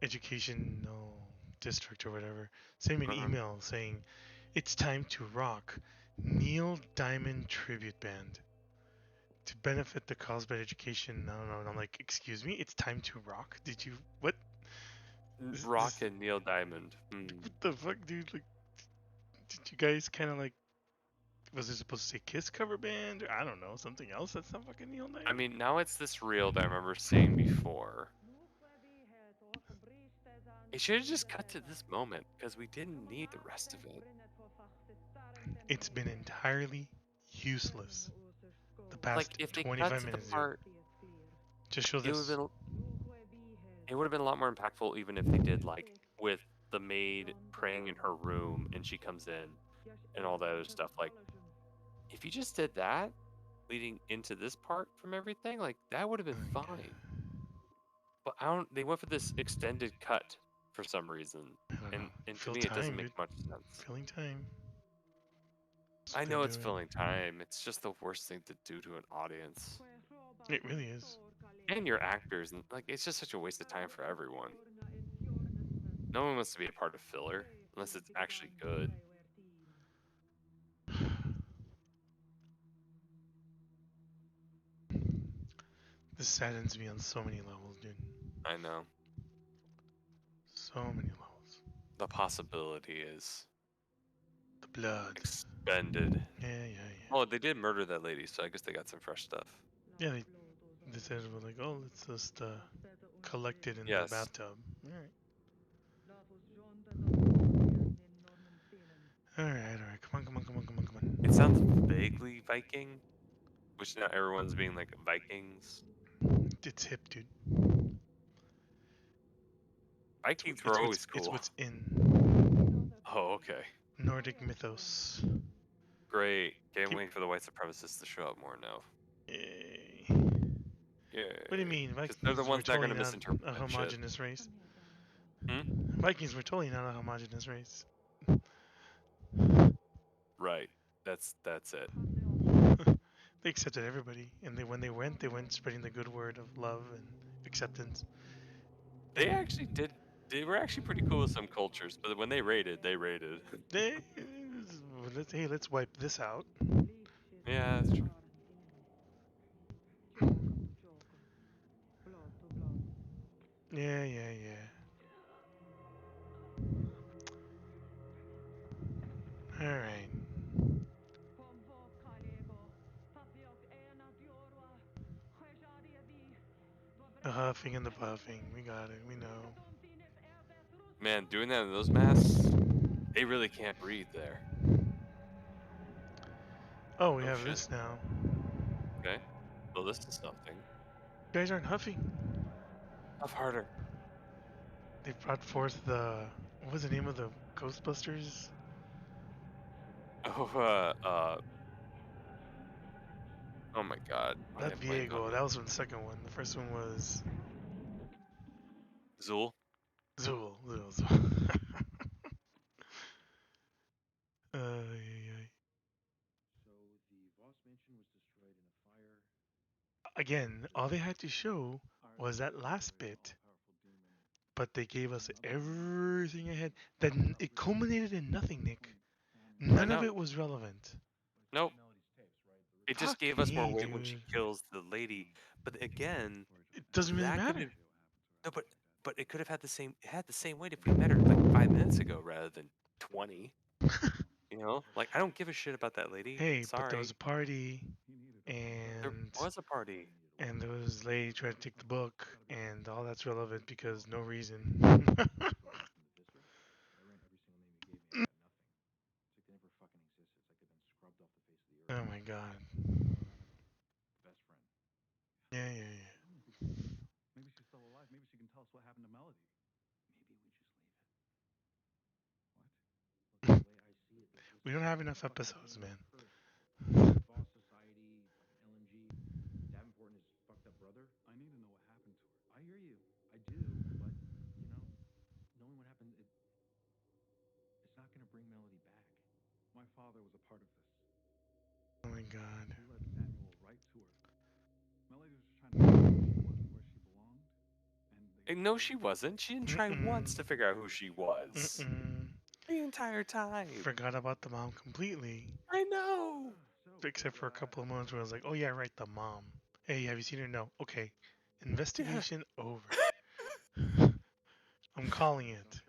Educational District or whatever sent me an Uh-huh. email saying it's time to rock Neil Diamond Tribute Band to benefit the Carlsbad Education. I don't know. And I'm like, excuse me, it's time to rock. Did you what? Rock and Neil Diamond. What the fuck, dude? Like, Did you guys kind of like? Was it supposed to say Kiss cover band or I don't know something else that's not fucking Neil I Diamond? mean, now it's this reel that I remember seeing before. It should have just cut to this moment because we didn't need the rest of it. It's been entirely useless the Like past if they cut 25 to the minutes, dude. part, Just show it would have this. been it would have been a lot more impactful even if they did like with the maid praying in her room and she comes in and all that other stuff. Like if you just did that leading into this part from everything, like that would have been Okay. fine. But I don't. They went for this extended cut for some reason, I don't know. and to Fill me it doesn't time, make dude. much sense. Filling time. That's I what they're know it's doing. filling time. It's just the worst thing to do to an audience It really is. and your actors, and like it's just such a waste of time for everyone. No one wants to be a part of filler unless it's actually good. This saddens me on so many levels, dude. I know So many levels. the possibility is The blood. expended. Yeah, yeah, yeah. Oh, they did murder that lady, so I guess they got some fresh stuff. Yeah, they said it was like, oh, let's just collect it in the Yes, bathtub. All right. Come on, come on, come on, come on, come it sounds on. vaguely Viking, which now everyone's being like Vikings. It's hip, dude. Vikings were always It's cool. what's in Oh, okay. Nordic mythos. Great. Okay, I'm Keep. waiting for the white supremacists to show up more now. Eh, what do you Yay. mean? Because they're the Vikings were ones that are going totally to not misinterpret a that shit. homogenous race. Hmm? Vikings were totally not a homogenous race. Right. That's it. They accepted everybody, and they went spreading the good word of love and acceptance. They And actually did. They were actually pretty cool with some cultures, but when they raided, they raided. they, hey, let's wipe this out. Yeah, that's true. Yeah. All right. The huffing and the puffing. We got it. We know. Man, doing that in those masks, they really can't breathe there. Oh, we Oh have shit. this now. Okay. Well, this is something. You guys aren't huffing. Huff harder. They brought forth the what was the name of the Ghostbusters? Oh, oh my god. Why did Not I blank on Viego. it? That was from the second one. The first one was Zool. Zool. Yeah. Again, all they had to show was that last bit, but they gave us everything ahead. Then it culminated in nothing, Nick. I None of know. it was relevant. Nope. It just Fuck gave us more me, weight when she dude. kills the lady. But again, It doesn't really that could matter. have no, but it could have had the same it had the same weight if we met her like 5 minutes ago rather than 20. You know, like I don't give a shit about that lady. Hey, but there was a Sorry, party, there and was a party. there was a lady trying to take the book, and all that's relevant because no reason. Oh my god. Yeah. We don't have enough episodes, man. Oh my god. And no, she wasn't. She didn't try once Mm-mm. to figure out who she was Mm-mm. the entire time. Forgot about the mom completely. I know. Except for a couple of moments where I was like, oh yeah, right, the mom. Hey, have you seen her? No. Okay. Yeah. Investigation over. I'm calling it.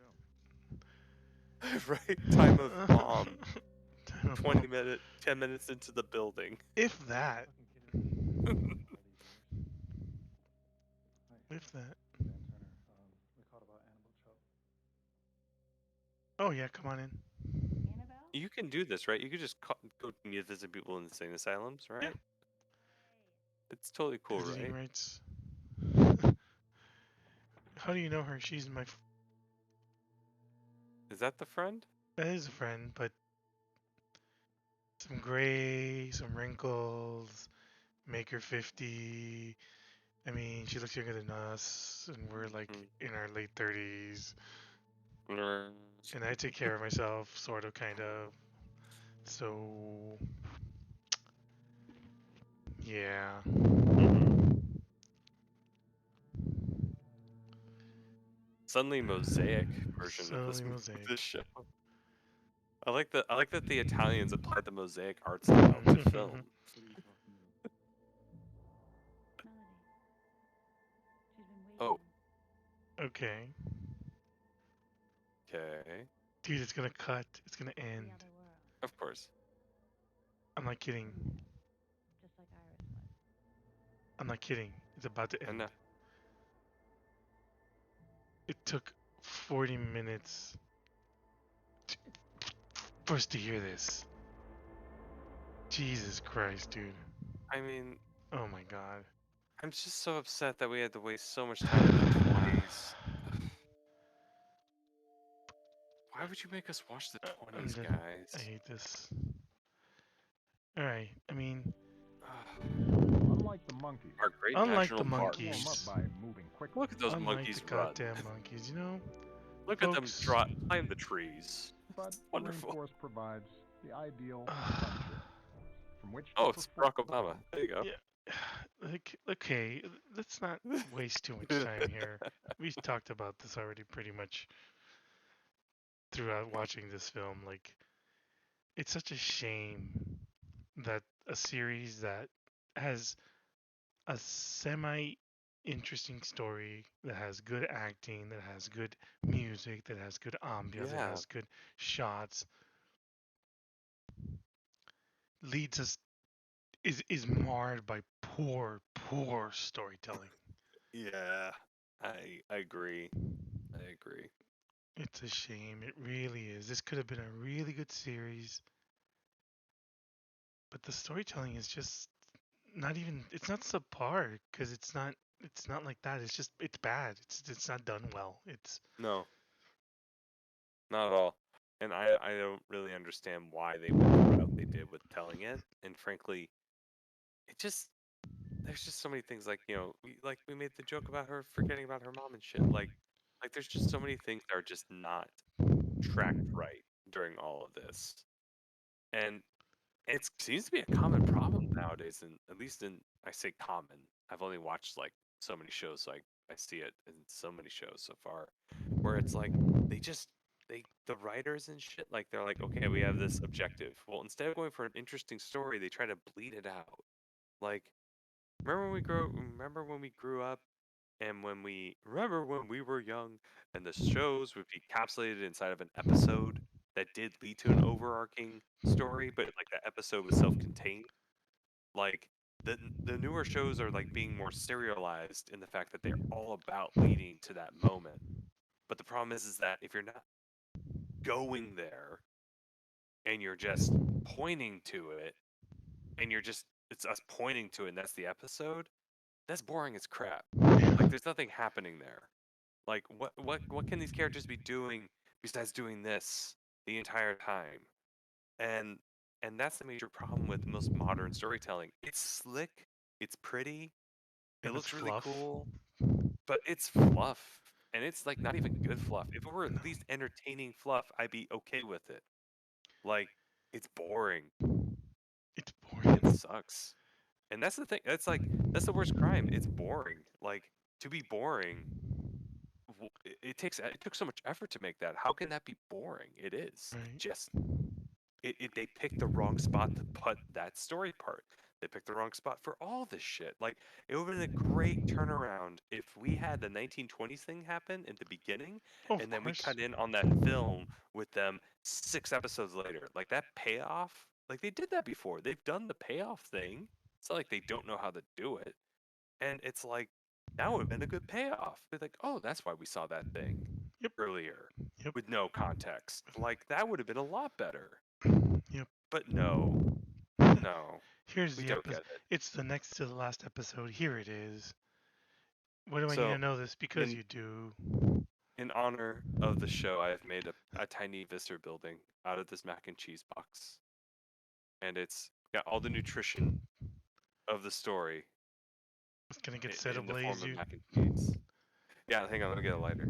Right? Time of mom. Time of 20 mom. minutes, 10 minutes into the building. If that. If that. Oh yeah, come on in. You can do this, right? You could just go visit people in insane asylums, Yeah. right? It's totally cool, Visiting right? rights. How do you know her? She's my. Is that the friend? That is a friend, but some gray, some wrinkles, make her 50. I mean, she looks younger than us, and we're like in our late 30s. And I take care of myself, sort of, kind of. So, yeah. Suddenly mosaic version of Suddenly this mosaic. this show. I like that the Italians applied the mosaic art style to film. Oh, Okay. okay. Dude, it's gonna cut. It's gonna end. Of course. I'm not kidding. I'm not kidding. It's about to I end. know. It took 40 minutes for us to hear this. Jesus Christ, dude. I mean, Oh my god. I'm just so upset that we had to waste so much time in the 20s. Why would you make us watch the I'm 20s, done. I guys? hate this. Alright, I mean, Unlike the monkeys, Our great unlike the national warm up monkeys, parks. by moving quickly. Look at those unlike the monkeys run. goddamn monkeys, you know? Look at them Folks. climb the trees. But Wonderful. the rainforest provides the ideal sunshade from which Oh, to it's perform. Barack Obama. There you go. Yeah. Like, okay, let's not waste too much time here. We've talked about this already pretty much throughout watching this film. Like, it's such a shame that a series that has a semi interesting story, that has good acting, that has good music, that has good ambiance, that Yeah. has good shots, leads us is marred by poor storytelling. Yeah. I agree. I agree. It's a shame. It really is. This could have been a really good series, but the storytelling is just not even. It's not subpar because It's not like that. It's just. It's bad. It's not done well. It's. No, not at all. And I don't really understand why they went the route they did with telling it. And frankly, it just there's just so many things like, we made the joke about her forgetting about her mom and shit. Like there's just so many things that are just not tracked right during all of this. And it seems to be a common problem nowadays, and at least I say common. I've only watched like so many shows, so I see it in so many shows so far, where it's like they just the writers and shit, like they're like, okay, we have this objective. Well, instead of going for an interesting story, they try to bleed it out. Like, remember when we grew up, and remember when we were young, and the shows would be capsulated inside of an episode that did lead to an overarching story, but like that episode was self-contained. Like the newer shows are like being more serialized in the fact that they're all about leading to that moment. But the problem is that if you're not going there and you're just pointing to it, and it's us pointing to it and that's the episode, that's boring as crap. Like there's nothing happening there. Like what can these characters be doing besides doing this the entire time? And and that's the major problem with most modern storytelling. It's slick, it's pretty, it And it's looks really fluff. cool, but it's fluff. And it's like not even good fluff. If it were No, at least entertaining fluff, I'd be okay with it. Like it's boring. it's It boring. sucks. And that's the thing. That's the worst crime. It's boring. Like to be boring, it took so much effort to make that. How can that be boring? It is. Right. They picked the wrong spot to put that story part. They picked the wrong spot for all this shit. Like, it would have been a great turnaround if we had the 1920s thing happen in the beginning, Oh, of and then we course. cut in on that film with them 6 episodes later. Like, that payoff, like, they did that before. They've done the payoff thing. It's not like they don't know how to do it. And it's like, that would have been a good payoff. They're like, oh, that's why we saw that thing Yep. earlier Yep. with no context. Like, that would have been a lot better. Yep. But no, no, Here's we the don't get episode. it. It's the next to the last episode. Here it is. What do I need So, to know this? Because in you do. in honor of the show, I have made a tiny visitor building out of this mac and cheese box, and it's got all the nutrition of the story It's gonna get set in the ablaze, form of dude. mac and cheese. Yeah, hang on, let me get a lighter.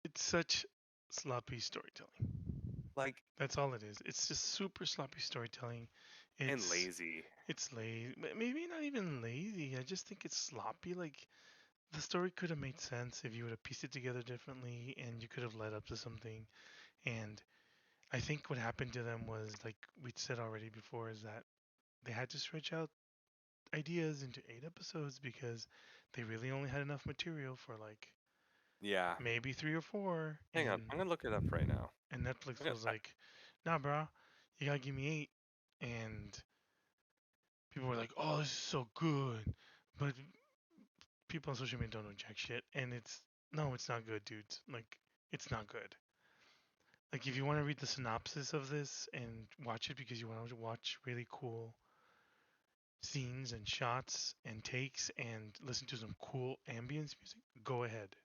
It's such sloppy storytelling. Like, That's all it is. It's just super sloppy storytelling. and It's lazy. it's lazy. Maybe not even lazy. I just think it's sloppy. Like the story could have made sense if you would have pieced it together differently, and you could have led up to something. And I think what happened to them was like we said already before is that they had to stretch out ideas into 8 episodes because they really only had enough material for like Yeah. maybe 3 or 4, Hang on, I'm gonna look it up right now. and Netflix I'm gonna, was like, "Nah, bro, you gotta give me 8." And people were like, "Oh, this is so good," but people on social media don't know jack shit, and it's no, it's not good, dudes. Like, it's not good. Like, if you want to read the synopsis of this and watch it because you want to watch really cool scenes and shots and takes and listen to some cool ambience music, go ahead.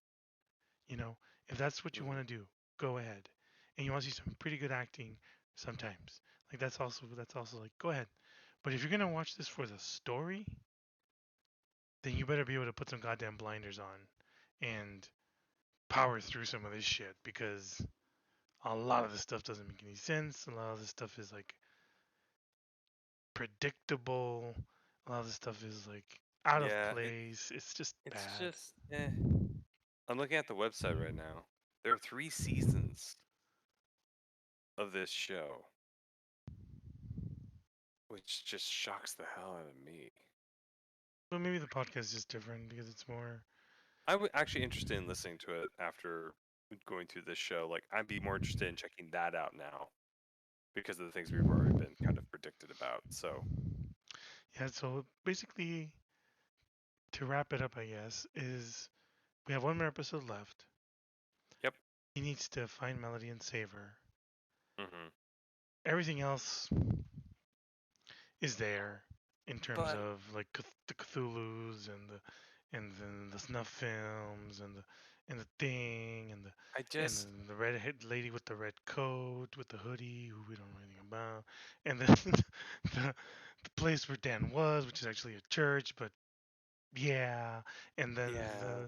You know, if that's what you want mhm. to do, go ahead. And you want to see some pretty good acting sometimes. Like that's also like go ahead. But if you're gonna watch this for the story, then you better be able to put some goddamn blinders on and power through some of this shit because a lot of this stuff doesn't make any sense. A lot of this stuff is like predictable. A lot of this stuff is like out of Yeah, place. It's just it's bad. just I'm looking at the website right now. There are 3 seasons of this show, which just shocks the hell out of me. But maybe the podcast is just different because it's more. I would actually interested in listening to it after going through this show. Like, I'd be more interested in checking that out now because of the things we've already been kind of predicted about. So, Yeah, so basically, to wrap it up, I guess, is we have one more episode left. yep. He needs to find Melody and save her. Hmm. Everything else is there in terms But of like the Cthulhu's and then the snuff films and the thing I and just, then the redhead lady with the red coat with the hoodie who we don't know anything about, and then the place where Dan was, which is actually a church, but yeah, and then yeah.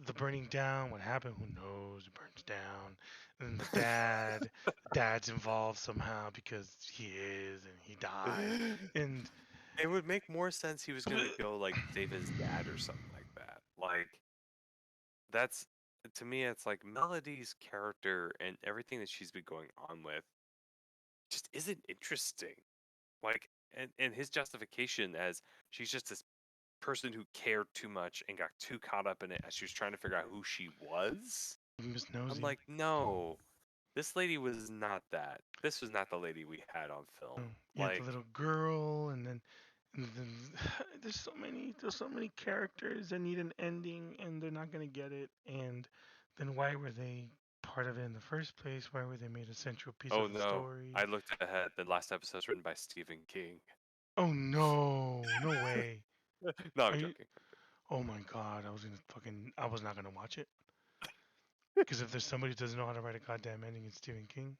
the burning down, what happened, who knows, it burns down. And the dad's involved somehow because he is and he died. And It would make more sense he was but, gonna go like save his dad or something like that. Like, that's, to me, it's like Melody's character and everything that she's been going on with just isn't interesting. Like, and his justification as she's just this person who cared too much and got too caught up in it as she was trying to figure out who she was. he was I'm nosy. like, no, this lady was not that. This was not the lady we had on Oh, film. you had the Like, little girl, and then there's so many characters that need an ending, and they're not gonna get it. And then why were they part of it in the first place? Why were they made a central piece oh of the no, story? I looked ahead. The last episode's written by Stephen King. Oh no, no way. No, I'm Are you? joking. Oh my god, I was not gonna watch it. Because if there's somebody who doesn't know how to write a goddamn ending, it's Stephen King.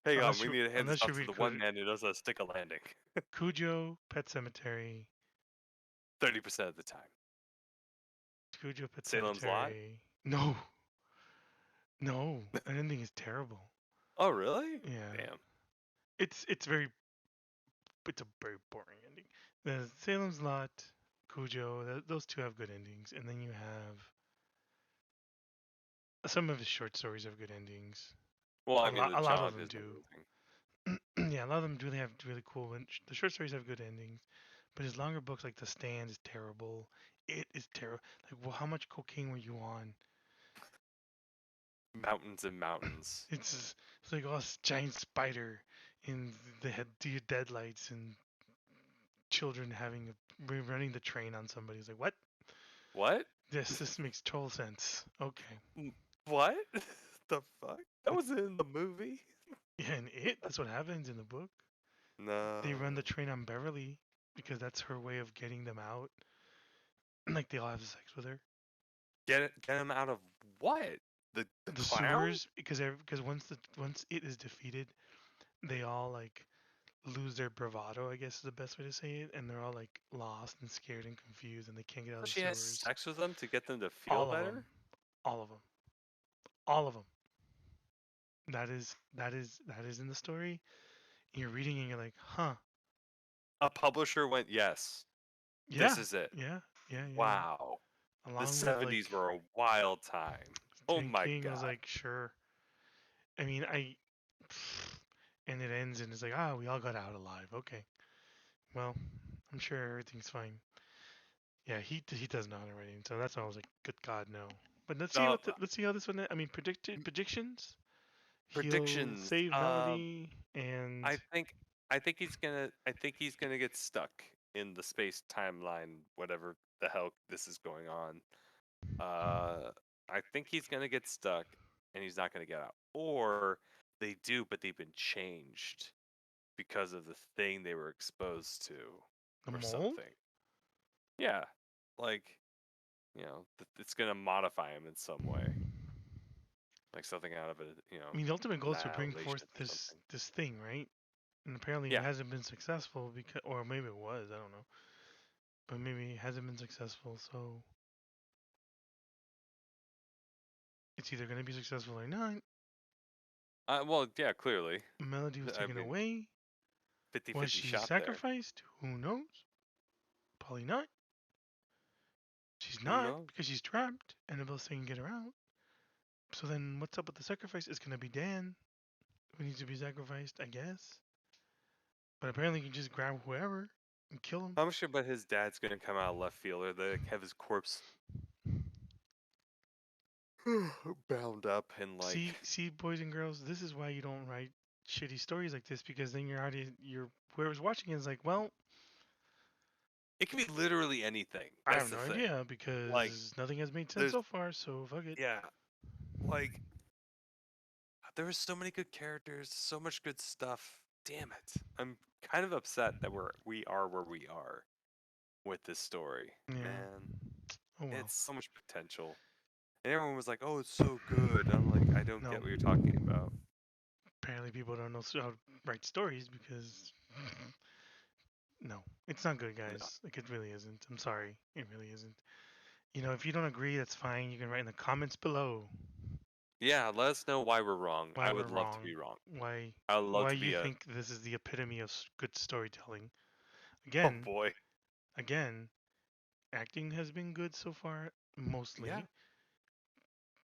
Hang on, Unless we you need to hand this unless you off to read the one man who knows how to stick a landing. Cujo, Pet Cemetery, 30% of the time. Cujo, Pet Salem's Lot? Cemetery. No, no, that ending is terrible. Oh, really? Yeah, Damn. it's a very boring ending. The Salem's Lot, Cujo, those two have good endings, and then you have some of his short stories have good endings. Well, I mean, the A lot of child them is do. amazing. Yeah, a lot of them really have really cool. And the short stories have good endings, but his longer books, like The Stand, is terrible. It is terrible. Like, well, how much cocaine were you on? Mountains and mountains. It's like, oh, this giant spider in the deadlights and children running the train on somebody. It's like, what? What? This makes total sense. Okay. What? The fuck? That But was in the movie? yeah, and that's what happens in the book. They run the No. train on Beverly because that's her way of getting them out. Like they all have sex with her. Get him out of what? The The clown? sewers, because once it is defeated, they all like lose their bravado, I guess is the best way to say it, and they're all like lost and scared and confused, and they can't get out So of the she has sewers. sex with them to get them to feel All of them, better? all of them, all of them. That is in the story. And you're reading and you're like, huh, A publisher went, yes, this yeah, is it. yeah, yeah. Wow. The Along with 70s like, were a wild time. Oh Stephen my King was god. like, sure. I mean, and it ends and it's like, we all got out alive. Okay, well, I'm sure everything's fine. Yeah, he does not already, so that's why I was like, good God, no. But No, let's see how this one. I mean, predictions. He'll predictions. save Melody, and I think he's gonna get stuck in the space timeline, whatever the hell this is going on. I think he's gonna get stuck and he's not gonna get out. Or they do, but they've been changed because of the thing they were exposed to the or mold. something. Yeah. Like, it's gonna modify him in some way. Like something out of a, I mean, the ultimate goal is to bring forth annihilation or something. this thing, right? And apparently, it Yeah. hasn't been successful because, or maybe it was. I don't know, but maybe it hasn't been successful. So it's either going to be successful or not. Well, yeah, clearly. Melody was I taken mean, away. Was 50-50 she shot there. sacrificed? Who knows? Probably not. She's Who not knows? because she's trapped. Annabelle's saying get her out. So then, what's up with the sacrifice? It's gonna be Dan who needs to be sacrificed, I guess. But apparently, you can just grab whoever and kill him. I'm sure, but his dad's gonna come out of left field, or they have his corpse bound up and like See, boys and girls, this is why you don't write shitty stories like this because then your whoever's watching is like, well, it can be literally anything. I That's have the no thing. idea Like because nothing has made sense there's so far. So fuck it. yeah, like there were so many good characters, so much good stuff. Damn it. I'm kind of upset that we are where we are with this story. Yeah. Man, Oh well. it's so much potential. And everyone was like, "Oh, it's so good." I'm like, I don't No. get what you're talking about. Apparently, people don't know how to write stories because no, it's not good, No. guys. Like it really isn't. I'm sorry, it really isn't. You know, if you don't agree, that's fine. You can write in the comments below Yeah, let us know why we're wrong. why I we're would love to wrong, be wrong. why I would love why to you be a think this is the epitome of good storytelling. oh Again, boy. again, acting has been good so far, Yeah. mostly.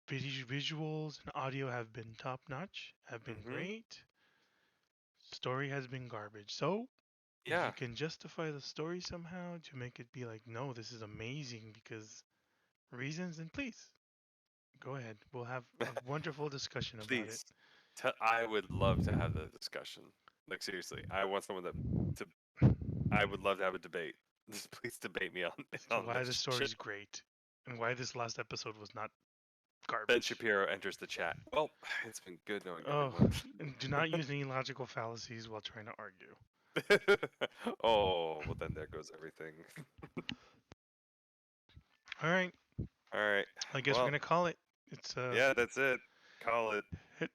Visuals and audio have been top notch, have been Mhm. great. Story has been garbage. So, if you Yeah. can justify the story somehow to make it be like, no, this is amazing because reasons, then please go ahead. We'll have a wonderful discussion about it. Please. I would love to have the discussion. Like seriously, I want someone to I would love to have a debate. Just please debate me on As to on why the this story shit. is great and why this last episode was not Ben garbage. Shapiro enters the chat. Well, it's been good knowing Oh, everyone. and do not use any logical fallacies while trying to argue. Oh, well then there goes everything. All right, All right. I guess we're Well, gonna call it. It's yeah, that's it. Call it. hit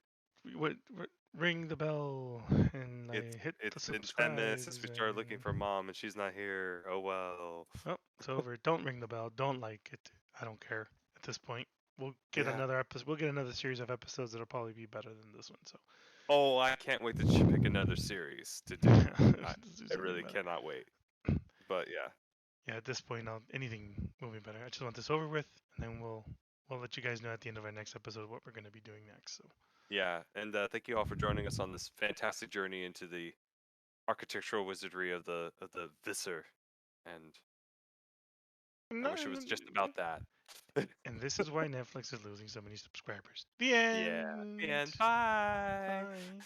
ring the bell and It's I hit the it's been 10 minutes since subscribes we started looking and for mom and she's not here. Oh well. oh, it's over. Don't ring the bell. Don't like it. I don't care at this point. We'll get Yeah. another episode. We'll get another series of episodes that'll probably be better than this one. So Oh, I can't wait to pick another series to do. I, let's do I something really better. cannot wait. But yeah. Yeah, at this point, anything will be better. I just want this over with, and then we'll let you guys know at the end of our next episode what we're going to be doing next. So Yeah, and thank you all for joining us on this fantastic journey into the architectural wizardry of the Visser, and I No, wish it was just about that. and this is why Netflix is losing so many subscribers. The Yeah. end. And bye. Bye.